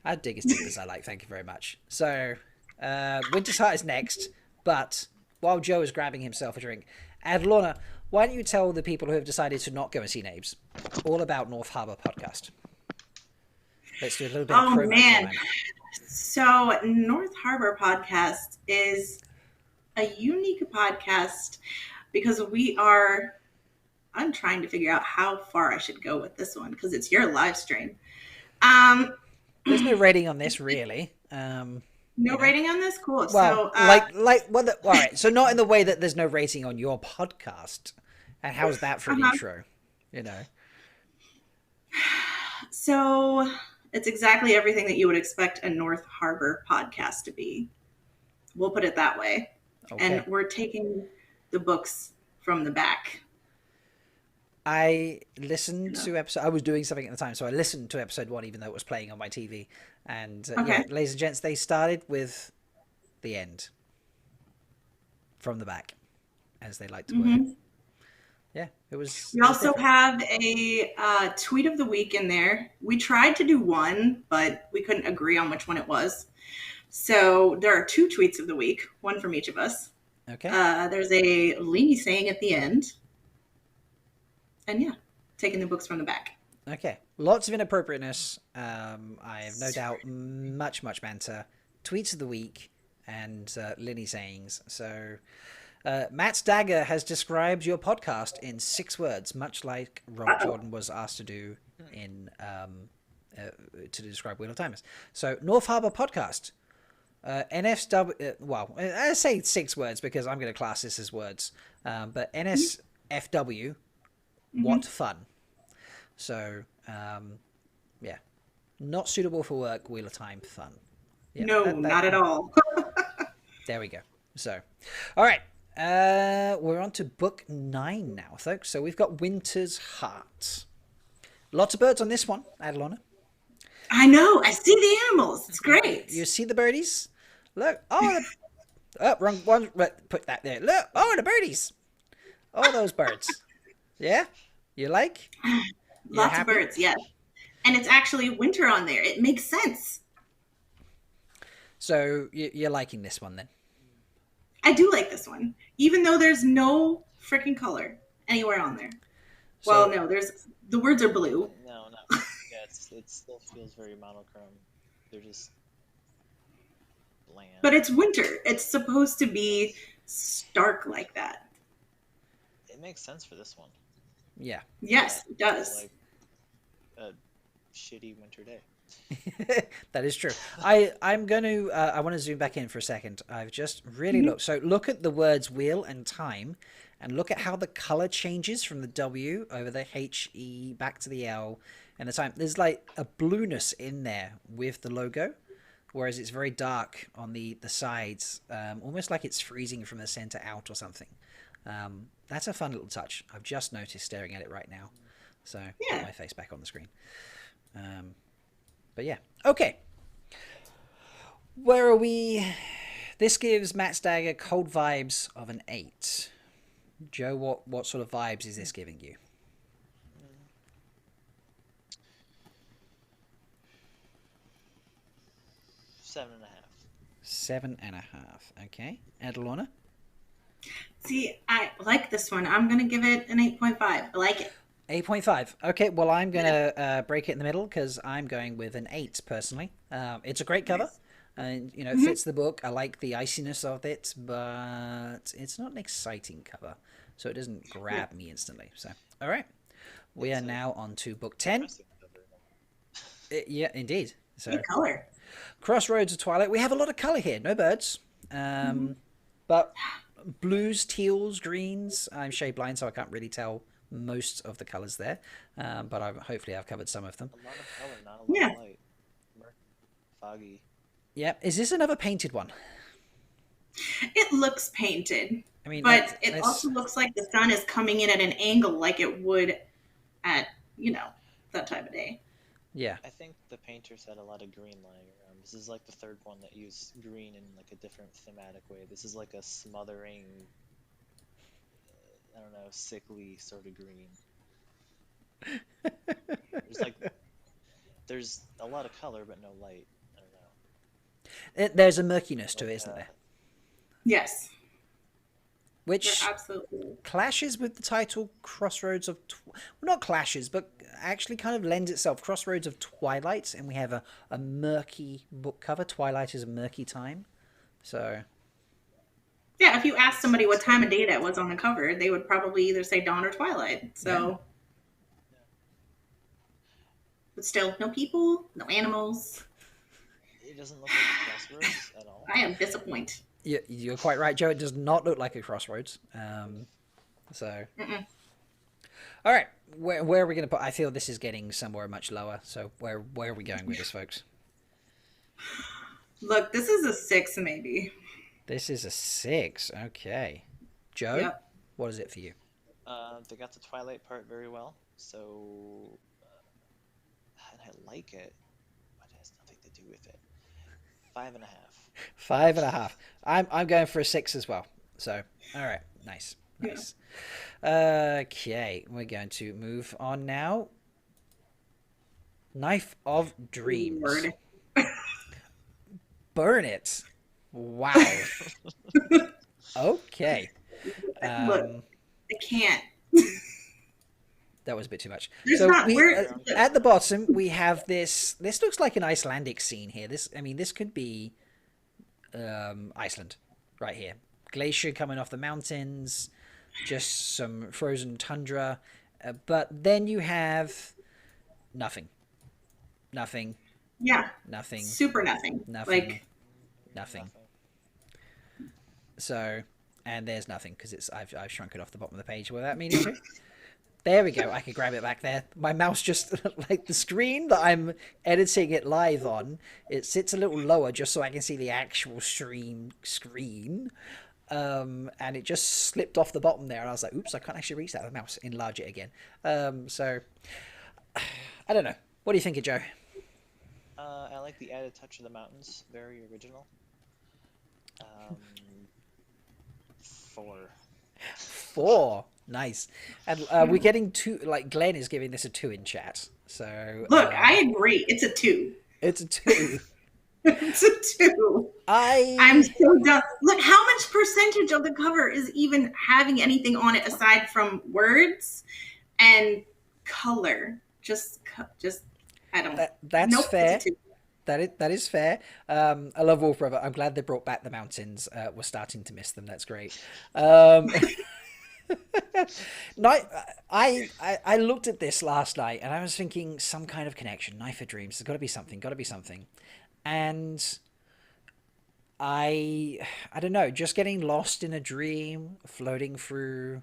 I dig as deep as I like. Thank you very much. So, Winter's Heart is next. But while Joe is grabbing himself a drink, Adelorna, why don't you tell the people who have decided to not go and see Nabes all about North Harbour podcast? Let's do a little bit of promo. Oh, man. So, North Harbour podcast is a unique podcast because I'm trying to figure out how far I should go with this one because it's your live stream. There's no rating on this, really. No rating on this? Cool. Well, all right. So not in the way that there's no rating on your podcast. And how's that for an intro? So it's exactly everything that you would expect a North Harbour podcast to be. We'll put it that way. Okay. And we're taking the books from the back. I listened to episode. I was doing something at the time, so I listened to episode 1, even though it was playing on my TV. And ladies and gents, they started with the end from the back, as they like to word it. Yeah, it was. We also have a tweet of the week in there. We tried to do one, but we couldn't agree on which one it was. So there are 2 tweets of the week, one from each of us. Okay. There's a Leany saying at the end. And taking the books from the back. Okay. Lots of inappropriateness. I have no doubt much banter. Tweets of the week and Linny sayings. So Matt's Dagger has described your podcast in 6 words, much like Robert Jordan was asked to do in to describe Wheel of Timers. So North Harbour podcast. NSW, I say 6 words because I'm going to class this as words. But NSFW, what fun. So, not suitable for work, Wheel of Time fun. Yeah, no, not at all. There we go. So, all right. We're on to book 9 now, folks. So we've got Winter's Heart. Lots of birds on this one, Adelorna. I know. I see the animals. It's great. You see the birdies? Look. Oh, wrong one. Put that there. Look. Oh, the birdies. Oh, those birds. Yeah? You like? Lots of birds, yes. And it's actually winter on there. It makes sense. So you're liking this one then? I do like this one. Even though there's no freaking color anywhere on there. So, no, the words are blue. No. Yeah, it still feels very monochrome. They're just bland. But it's winter. It's supposed to be stark like that. It makes sense for this one. Yeah. Yes, it does. Like a shitty winter day. That is true. I'm going to I want to zoom back in for a second. I've just really looked. So look at the words wheel and time and look at how the color changes from the W over the HE back to the L and the time. There's like a blueness in there with the logo, whereas it's very dark on the sides, almost like it's freezing from the center out or something. That's a fun little touch. I've just noticed staring at it right now. So put my face back on the screen. But yeah. Okay. Where are we? This gives Matt's Dagger cold vibes of an 8. Joe, what sort of vibes is this giving you? 7.5. 7.5. Okay. Adelorna? See, I like this one. I'm going to give it an 8.5. I like it. 8.5. Okay, well, I'm going to break it in the middle because I'm going with an 8, personally. It's a great cover. Nice. And, it fits the book. I like the iciness of it, but it's not an exciting cover. So it doesn't grab me instantly. So, all right. We are now on to book 10. Yeah, indeed. So, good color. Crossroads of Twilight. We have a lot of color here. No birds. But blues, teals, greens. I'm shade blind, so I can't really tell most of the colors there. But hopefully I've covered some of them. A lot of color, not a lot of light. Murky, foggy. Yeah. Is this another painted one? It looks painted. I mean, but it also looks like the sun is coming in at an angle like it would at, that time of day. Yeah. I think the painters had a lot of green lying around This is like the third one that used green in like a different thematic way. This is like a smothering, I don't know, sickly sort of green. There's like there's a lot of color but no light. I don't know. There's a murkiness to it, isn't there? Yes. Which absolutely clashes with the title Crossroads of... well, not clashes, but actually kind of lends itself. Crossroads of Twilight, and we have a murky book cover. Twilight is a murky time. So... yeah, if you asked somebody what time of day that was on the cover, they would probably either say dawn or twilight. So... yeah. But still, no people, no animals. It doesn't look like a crossroads at all. I am disappointed. You're quite right, Joe. It does not look like a crossroads. So, all right, where are we going to put? I feel this is getting somewhere much lower. So where are we going with this, folks? Look, this is a 6, maybe. This is a 6. Okay, Joe, yep. What is it for you? They got the Twilight part very well, so and I like it, but it has nothing to do with it. 5.5. 5.5. I'm going for a 6 as well. So, all right, nice. Okay, we're going to move on now. Knife of Dreams. Word. Burn it. Wow. Okay. Look, I can't. That was a bit too much. There's so not, at the bottom we have this. This looks like an Icelandic scene here. This could be Iceland right here. Glacier coming off the mountains, just some frozen tundra, but then you have nothing. Yeah. Nothing. Super nothing. Like nothing. So, and there's nothing because I've shrunk it off the bottom of the page without meaning to. There we go. I can grab it back there. My mouse just, like the screen that I'm editing it live on, it sits a little lower just so I can see the actual screen. And it just slipped off the bottom there. And I was like, oops, I can't actually reach that with the mouse. Enlarge it again. So, I don't know. What do you think of Joe? I like the added touch of the mountains. Very original. 4. 4. Nice. And we're getting 2, like Glenn is giving this a 2 in chat. So look, I agree. It's a 2. It's a 2. It's a 2. I'm so done. Look, how much percentage of the cover is even having anything on it aside from words and color? Just I don't. That's nope, fair. That is fair. I love Wolf Brother. I'm glad they brought back the mountains. We're starting to miss them. That's great. No, I looked at this last night and I was thinking some kind of connection. Knife of Dreams. There's got to be something. And I don't know. Just getting lost in a dream, floating through,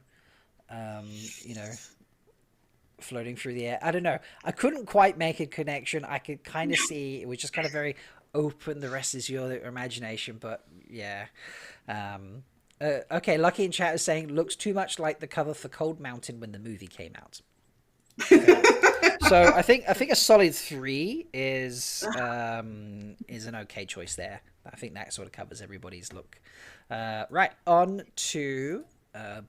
floating through the air. I don't know. I couldn't quite make a connection. I could kind of see it was just kind of very open. The rest is your imagination. But yeah. Okay, Lucky in chat is saying looks too much like the cover for Cold Mountain when the movie came out. So I think a solid 3 is an okay choice there. I think that sort of covers everybody's look. Right, on to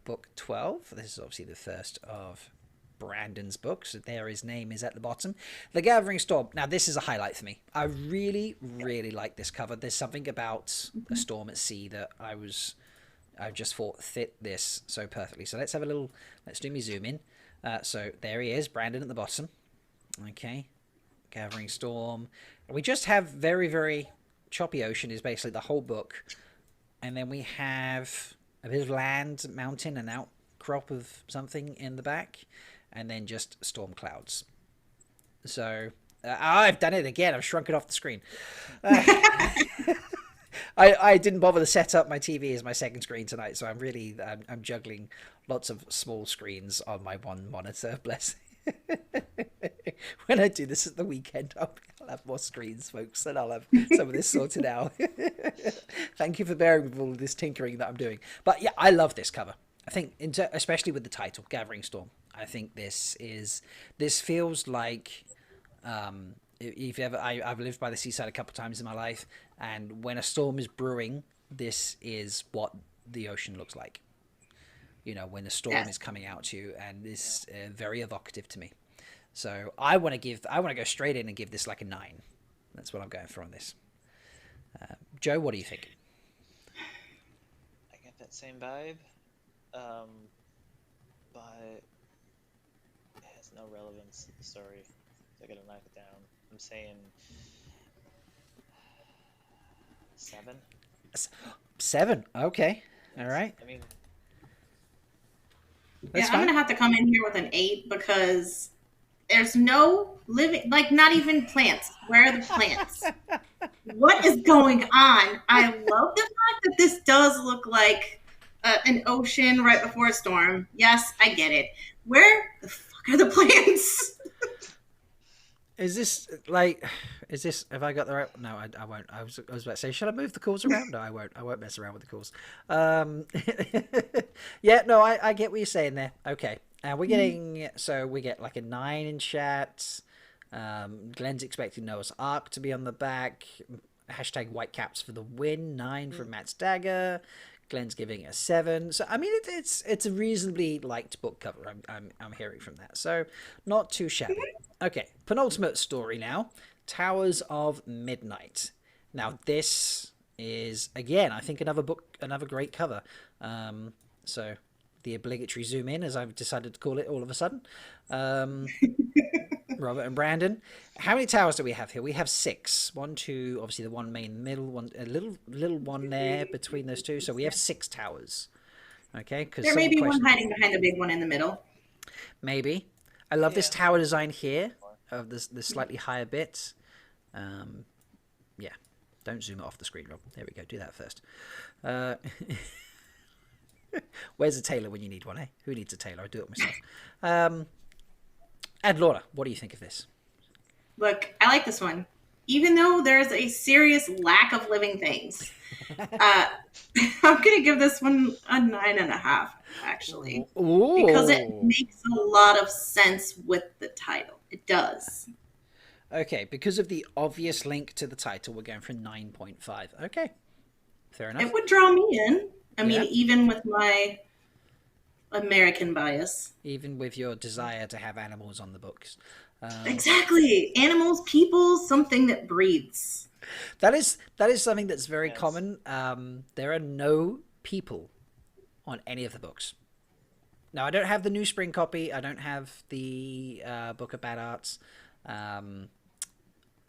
book 12. This is obviously the first of Brandon's books. There his name is at the bottom. The Gathering Storm. Now this is a highlight for me. I really, really like this cover. There's something about a storm at sea that I just thought fit this so perfectly. So let's do me zoom in. So there he is, Brandon at the bottom. Okay. Gathering Storm. We just have very, very choppy ocean is basically the whole book. And then we have a bit of land, mountain, an outcrop of something in the back. And then just storm clouds. So I've done it again. I've shrunk it off the screen. I didn't bother to set up my TV as my second screen tonight, so I'm juggling lots of small screens on my one monitor. Bless. When I do this at the weekend, I'll have more screens, folks, and I'll have some of this sorted out. Thank you for bearing with all of this tinkering that I'm doing. But yeah, I love this cover. I think, especially with the title, Gathering Storm. I think this feels like if you ever, I've lived by the seaside a couple of times in my life, and when a storm is brewing, this is what the ocean looks like. When the storm is coming out to you, and it's very evocative to me. So I want to go straight in and give this like a 9. That's what I'm going for on this. Joe, what do you think? I get that same vibe, but it has no relevance to the story. So I gotta knock it down. I'm saying 7. 7. Okay. All right. I mean, I'm gonna have to come in here with an 8 because there's no living, like not even plants. Where are the plants? What is going on? I love the fact that this does look like an ocean right before a storm. Yes, I get it. Where the fuck are the plants? Is this, have I got the right? No, I won't. I was about to say, should I move the calls around? No, I won't. I won't mess around with the calls. Yeah, no, I get what you're saying there. Okay. We get like a 9 in chat. Glenn's expecting Noah's Ark to be on the back. Hashtag Whitecaps for the win. 9 from Matt's Dagger. Glenn's giving it a 7. So I mean, it's a reasonably liked book cover. I'm hearing from that. So not too shabby. Okay, penultimate story now. Towers of Midnight. Now this is again, I think another great cover. So the obligatory zoom in, as I've decided to call it all of a sudden. Robert and Brandon. How many towers do we have here? We have 6. 1, 2, obviously the one main middle one, a little one there between those two. So we have 6 towers. Okay, because there may be one hiding behind the big one in the middle. Maybe. I love this tower design here of the slightly higher bit. Yeah, don't zoom it off the screen, Rob. There we go. Do that first. Where's a tailor when you need one, eh? Who needs a tailor? I do it myself. Adelorna, what do you think of this? Look, I like this one. Even though there's a serious lack of living things. I'm going to give this one a 9.5, actually. Ooh. Because it makes a lot of sense with the title. It does. Okay, because of the obvious link to the title, we're going for 9.5. Okay, fair enough. It would draw me in. I mean, even with my American bias. Even with your desire to have animals on the books. Exactly. Animals, people, something that breathes. That is something that's very common. There are no people on any of the books. Now, I don't have the New Spring copy. I don't have the Book of Bad Arts.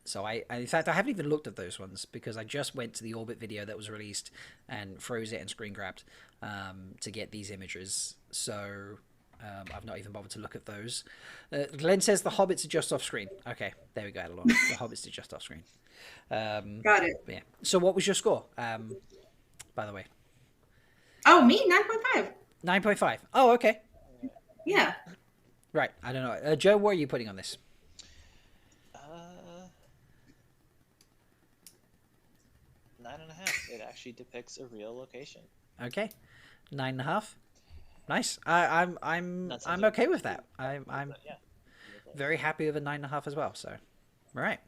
So in fact, I haven't even looked at those ones because I just went to the Orbit video that was released and froze it and screen grabbed to get these images. So I've not even bothered to look at those. Glenn says the Hobbits are just off screen. Okay, there we go, Adelorna. The Hobbits are just off screen. Got it. Yeah. So what was your score, by the way? Oh, me? 9.5. 9.5. Oh, okay. Yeah. Right. I don't know. Joe, what are you putting on this? 9.5. It actually depicts a real location. Okay, 9.5. Nice. I'm okay with that. I'm very happy with a 9.5 as well. So, all right.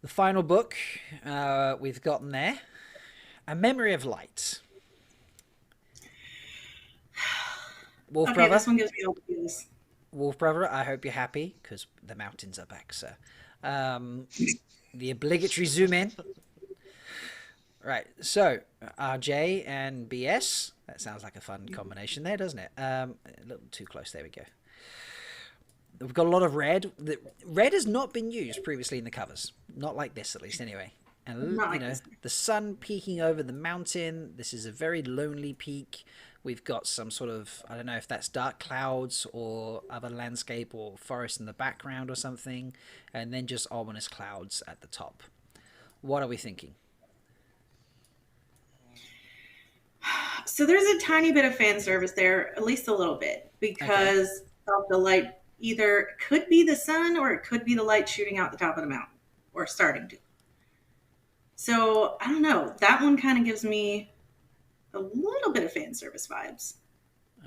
The final book we've gotten there, A Memory of Light. Wolf Brother. This one gives me opportunities. Wolf Brother, I hope you're happy because the mountains are back, sir. The obligatory zoom in. Right, so RJ and BS. That sounds like a fun combination there, doesn't it? A little too close. There we go. We've got a lot of red. Red has not been used previously in the covers. Not like this, at least, anyway. And, the sun peeking over the mountain. This is a very lonely peak. We've got some sort of, I don't know if that's dark clouds or other landscape or forest in the background or something. And then just ominous clouds at the top. What are we thinking? So there's a tiny bit of fan service there, at least a little bit, because of the light. Either it could be the sun or it could be the light shooting out the top of the mountain or starting to. So I don't know. That one kind of gives me a little bit of fan service vibes.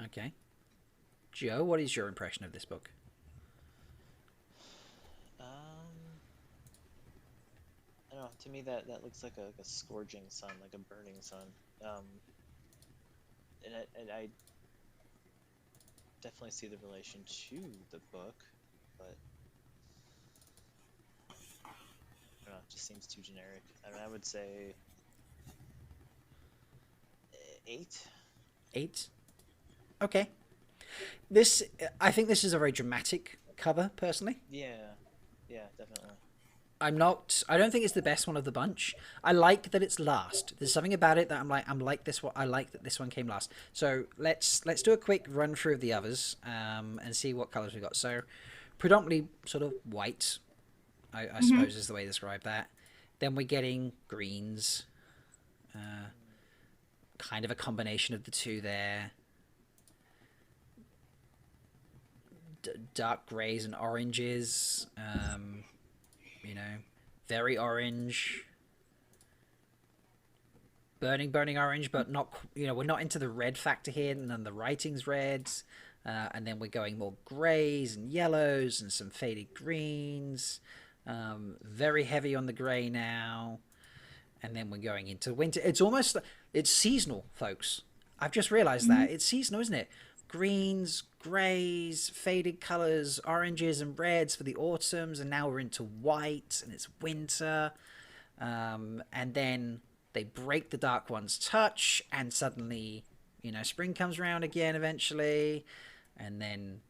Okay. Joe, what is your impression of this book? don't know. To me, that looks like a scorching sun, like a burning sun. Um, and I definitely see the relation to the book, but I don't know. It just seems too generic. I mean, I would say 8. 8. Okay. I think this is a very dramatic cover, personally. Yeah, yeah, definitely. I don't think it's the best one of the bunch. I like that it's last. There's something about it that I'm like this one. I like that this one came last. So let's do a quick run through of the others, and see what colors we got. So predominantly sort of white, I suppose is the way to describe that. Then we're getting greens, kind of a combination of the two there. Dark grays and oranges. Very orange, burning orange, but not, we're not into the red factor here, and then the writing's reds, and then we're going more grays and yellows and some faded greens, very heavy on the gray now, and then we're going into winter. It's seasonal, folks. I've just realized that it's seasonal, isn't it? Greens, greys, faded colors, oranges and reds for the autumns, and now we're into white and it's winter, and then they break the dark one's touch, and suddenly spring comes around again eventually, and then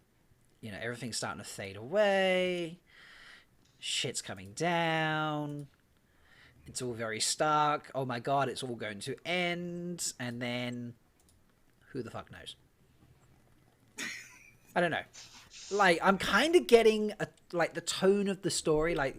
everything's starting to fade away, shit's coming down, it's all very stark, oh my god, it's all going to end, and then who the fuck knows. I don't know. Like, I'm kind of getting the tone of the story, like,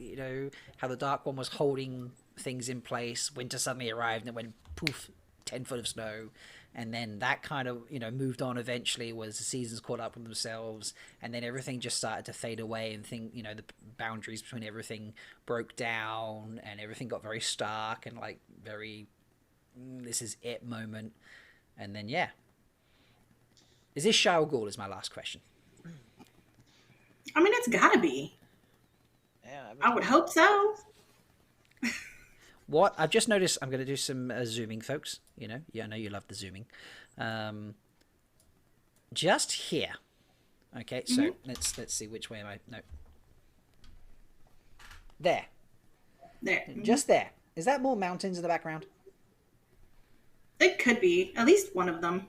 how the Dark One was holding things in place. Winter suddenly arrived and it went poof, 10 foot of snow. And then that kind of, moved on eventually, was the seasons caught up with themselves. And then everything just started to fade away, and the boundaries between everything broke down, and everything got very stark and like very, this is it moment. And then, yeah. Is this Shao Ghul is my last question. I mean, it's gotta be. Yeah, I would hope so. What I've just noticed, I'm going to do some zooming, folks. Yeah, I know you love the zooming. Just here. Okay, so let's see, which way am I? No. There. Just there. Is that more mountains in the background? It could be. At least one of them.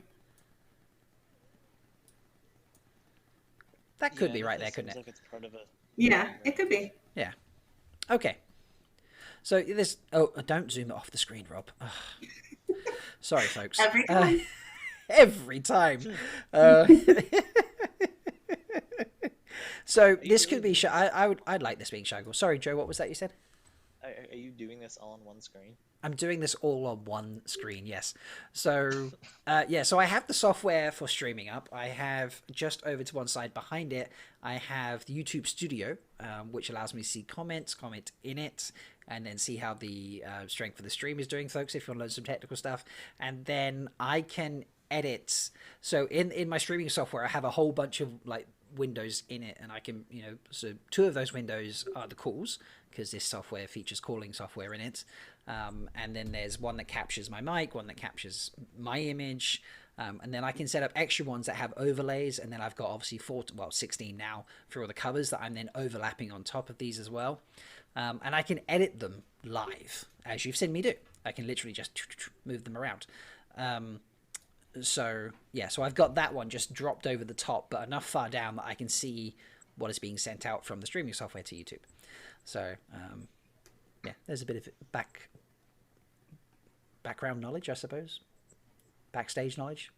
That could be right there, couldn't it? Like it's part of a... Yeah, it could be. Yeah. Okay. So this... Oh, don't zoom it off the screen, Rob. Ugh. Sorry, folks. Every time. Every time. So this could be... I'd like this being Shao Ghul. Sorry, Joe, what was that you said? Are you doing this all on one screen? I'm doing this all on one screen, yes. So, so I have the software for streaming up. I have just over to one side behind it, I have the YouTube Studio, which allows me to see comment in it, and then see how the strength of the stream is doing, folks, if you want to learn some technical stuff. And then I can edit. So in my streaming software, I have a whole bunch of windows in it, and I can, so 2 of those windows are the calls, because this software features calling software in it. And then there's one that captures my mic, one that captures my image. And then I can set up extra ones that have overlays. And then I've got obviously 16 now for all the covers that I'm then overlapping on top of these as well. And I can edit them live, as you've seen me do. I can literally just move them around. So I've got that one just dropped over the top, but enough far down that I can see what is being sent out from the streaming software to YouTube. So, there's a bit of background knowledge, I suppose. Backstage knowledge.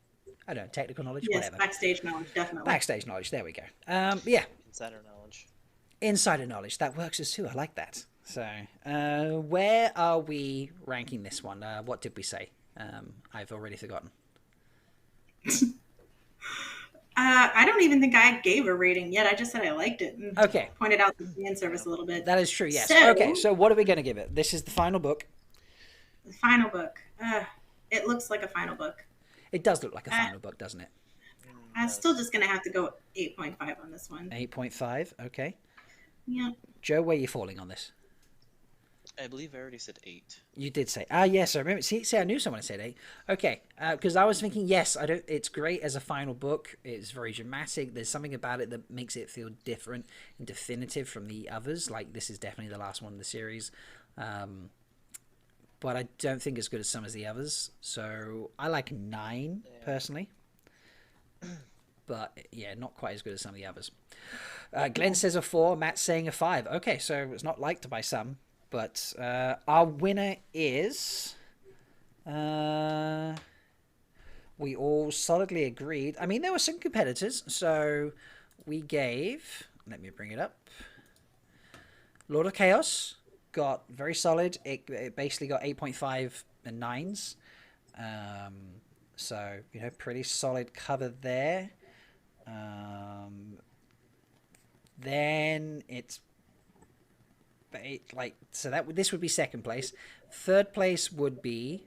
I don't know, technical knowledge, yes, whatever. Backstage knowledge, definitely. Backstage knowledge, there we go. Insider knowledge. Insider knowledge, that works as too. I like that. So, where are we ranking this one? What did we say? I've already forgotten. I don't even think I gave a rating yet. I just said I liked it. And okay. Pointed out the fan service a little bit. That is true, yes. So what are we going to give it? This is the final book. The final book. It looks like a final book. It does look like a final book, doesn't it? I'm still just going to have to go 8.5 on this one. 8.5, okay. Yeah. Joe, where are you falling on this? I believe I already said 8. You did say, yes, I remember. See, I knew someone said 8. Okay, because I was thinking, yes, I don't. It's great as a final book. It's very dramatic. There's something about it that makes it feel different and definitive from the others. Like, this is definitely the last one in the series. But I don't think it's good as some of the others. So I like 9 personally. But yeah, not quite as good as some of the others. Glenn says a 4. Matt's saying a 5. Okay, so it's not liked by some. But our winner is... we all solidly agreed. I mean, there were some competitors. So we gave... Let me bring it up. Lord of Chaos got very solid. It basically got 8.5 and 9s. So, pretty solid cover there. Then it's... so this would be second place. Third place would be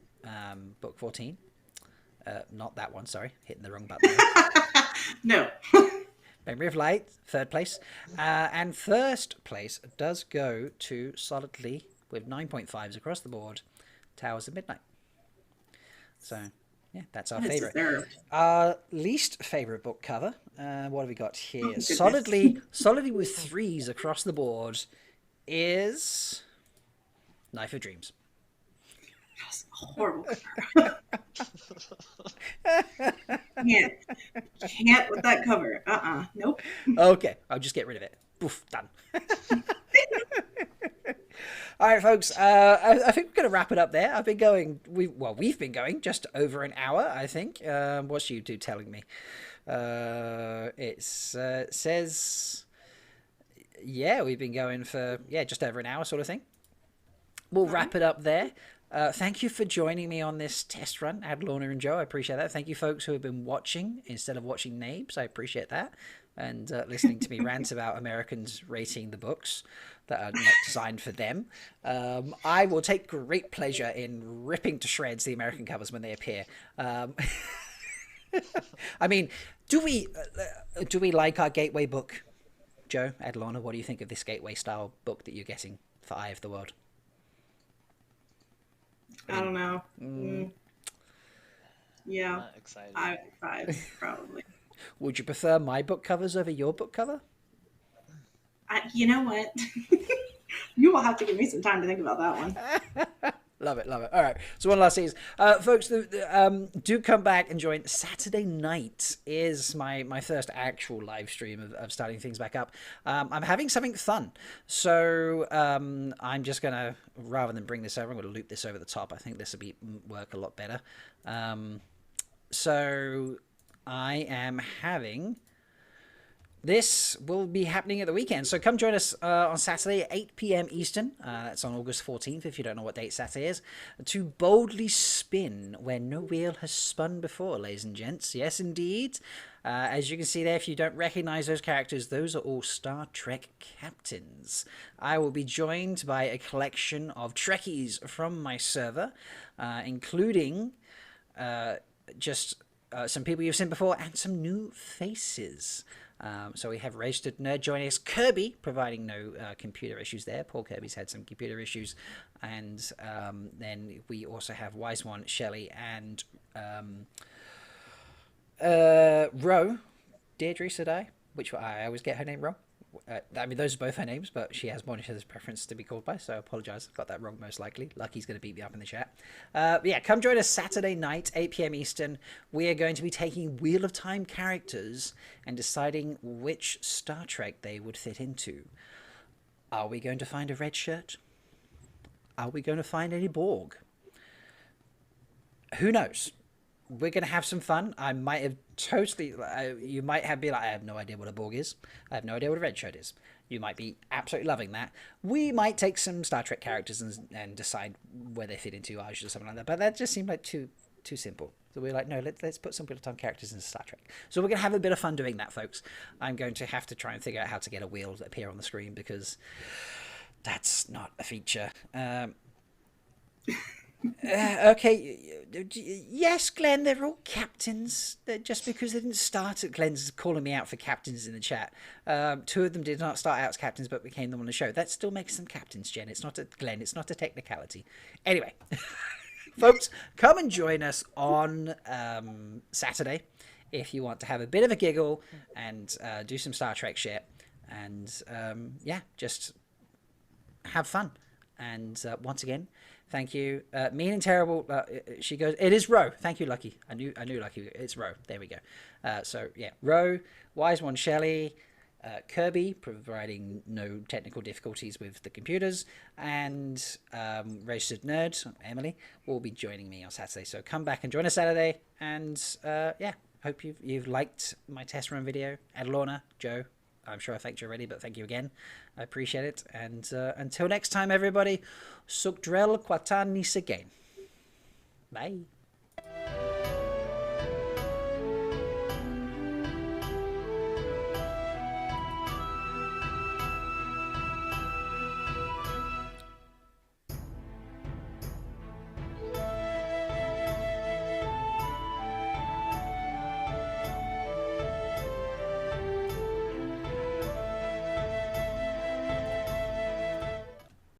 book 14. Not that one, sorry, hitting the wrong button. No. Memory of Light, third place. And first place does go to solidly with 9.5s across the board, Towers of Midnight. So yeah, that's our favorite. Our least favorite book cover. What have we got here? Oh, solidly with 3s across the board is Knife of Dreams. That's horrible. Can't with that cover. Nope. Okay, I'll just get rid of it. Poof, done. All right, folks. I think we're going to wrap it up there. We've been going just over an hour, I think. What's YouTube telling me? It says... Yeah, we've been going for, just over an hour sort of thing. We'll wrap it up there. Thank you for joining me on this test run, Adelorna and Joe. I appreciate that. Thank you, folks who have been watching instead of watching Nabes. I appreciate that. And listening to me rant about Americans rating the books that are not designed for them. I will take great pleasure in ripping to shreds the American covers when they appear. I mean, do we like our gateway book? Joe, Adelorna, what do you think of this gateway-style book that you're getting for Eye of the World? I don't know. Yeah. Not excited. 5, probably. Would you prefer my book covers over your book cover? You know what? You will have to give me some time to think about that one. Love it. All right. So one last thing is, folks, do come back and join. Saturday night is my first actual live stream of starting things back up. I'm having something fun. So I'm just going to, rather than bring this over, I'm going to loop this over the top. I think this will work a lot better. So I am having... This will be happening at the weekend, so come join us on Saturday at 8 p.m. Eastern. That's on August 14th, if you don't know what date Saturday is. To boldly spin where no wheel has spun before, ladies and gents. Yes, indeed. As you can see there, if you don't recognize those characters, those are all Star Trek captains. I will be joined by a collection of Trekkies from my server, including some people you've seen before and some new faces. So we have Registered Nerd joining us. Kirby, providing no computer issues there. Poor Kirby's had some computer issues. And then we also have Wise One, Shelley, and Ro, Deirdre Sedai, which I always get her name wrong. I mean, those are both her names, but she has Monish's preference to be called by, so I apologise. I got that wrong, most likely. Lucky's going to beat me up in the chat. Yeah, come join us Saturday night, 8 p.m. Eastern. We are going to be taking Wheel of Time characters and deciding which Star Trek they would fit into. Are we going to find a red shirt? Are we going to find any Borg? Who knows? We're going to have some fun. I might have totally... you might have been like, I have no idea what a Borg is. I have no idea what a red shirt is. You might be absolutely loving that. We might take some Star Trek characters and decide where they fit into ours or something like that. But that just seemed like too simple. So we're like, no, let's put some Wheel of Time characters in Star Trek. So we're going to have a bit of fun doing that, folks. I'm going to have to try and figure out how to get a wheel to appear on the screen because that's not a feature. Okay, yes, Glenn, they're all captains. Just because they didn't start at Glenn's calling me out for captains in the chat. Two of them did not start out as captains, but became them on the show. That still makes them captains, Jen. It's not a Glenn. It's not a technicality. Anyway, folks, come and join us on Saturday if you want to have a bit of a giggle and do some Star Trek shit. And yeah, just have fun. And once again, thank you. Mean and terrible. She goes, it is Ro. Thank you, Lucky. I knew Lucky. It's Ro. There we go. So yeah, Ro, Wise One, Shelley, Kirby, providing no technical difficulties with the computers, and Registered Nerd, Emily, will be joining me on Saturday. So come back and join us Saturday. And yeah, hope you've liked my test run video. Adelorna, Joe, I'm sure I thanked you already, but thank you again. I appreciate it. And until next time, everybody, Sukdrel Kwatani Again. Bye.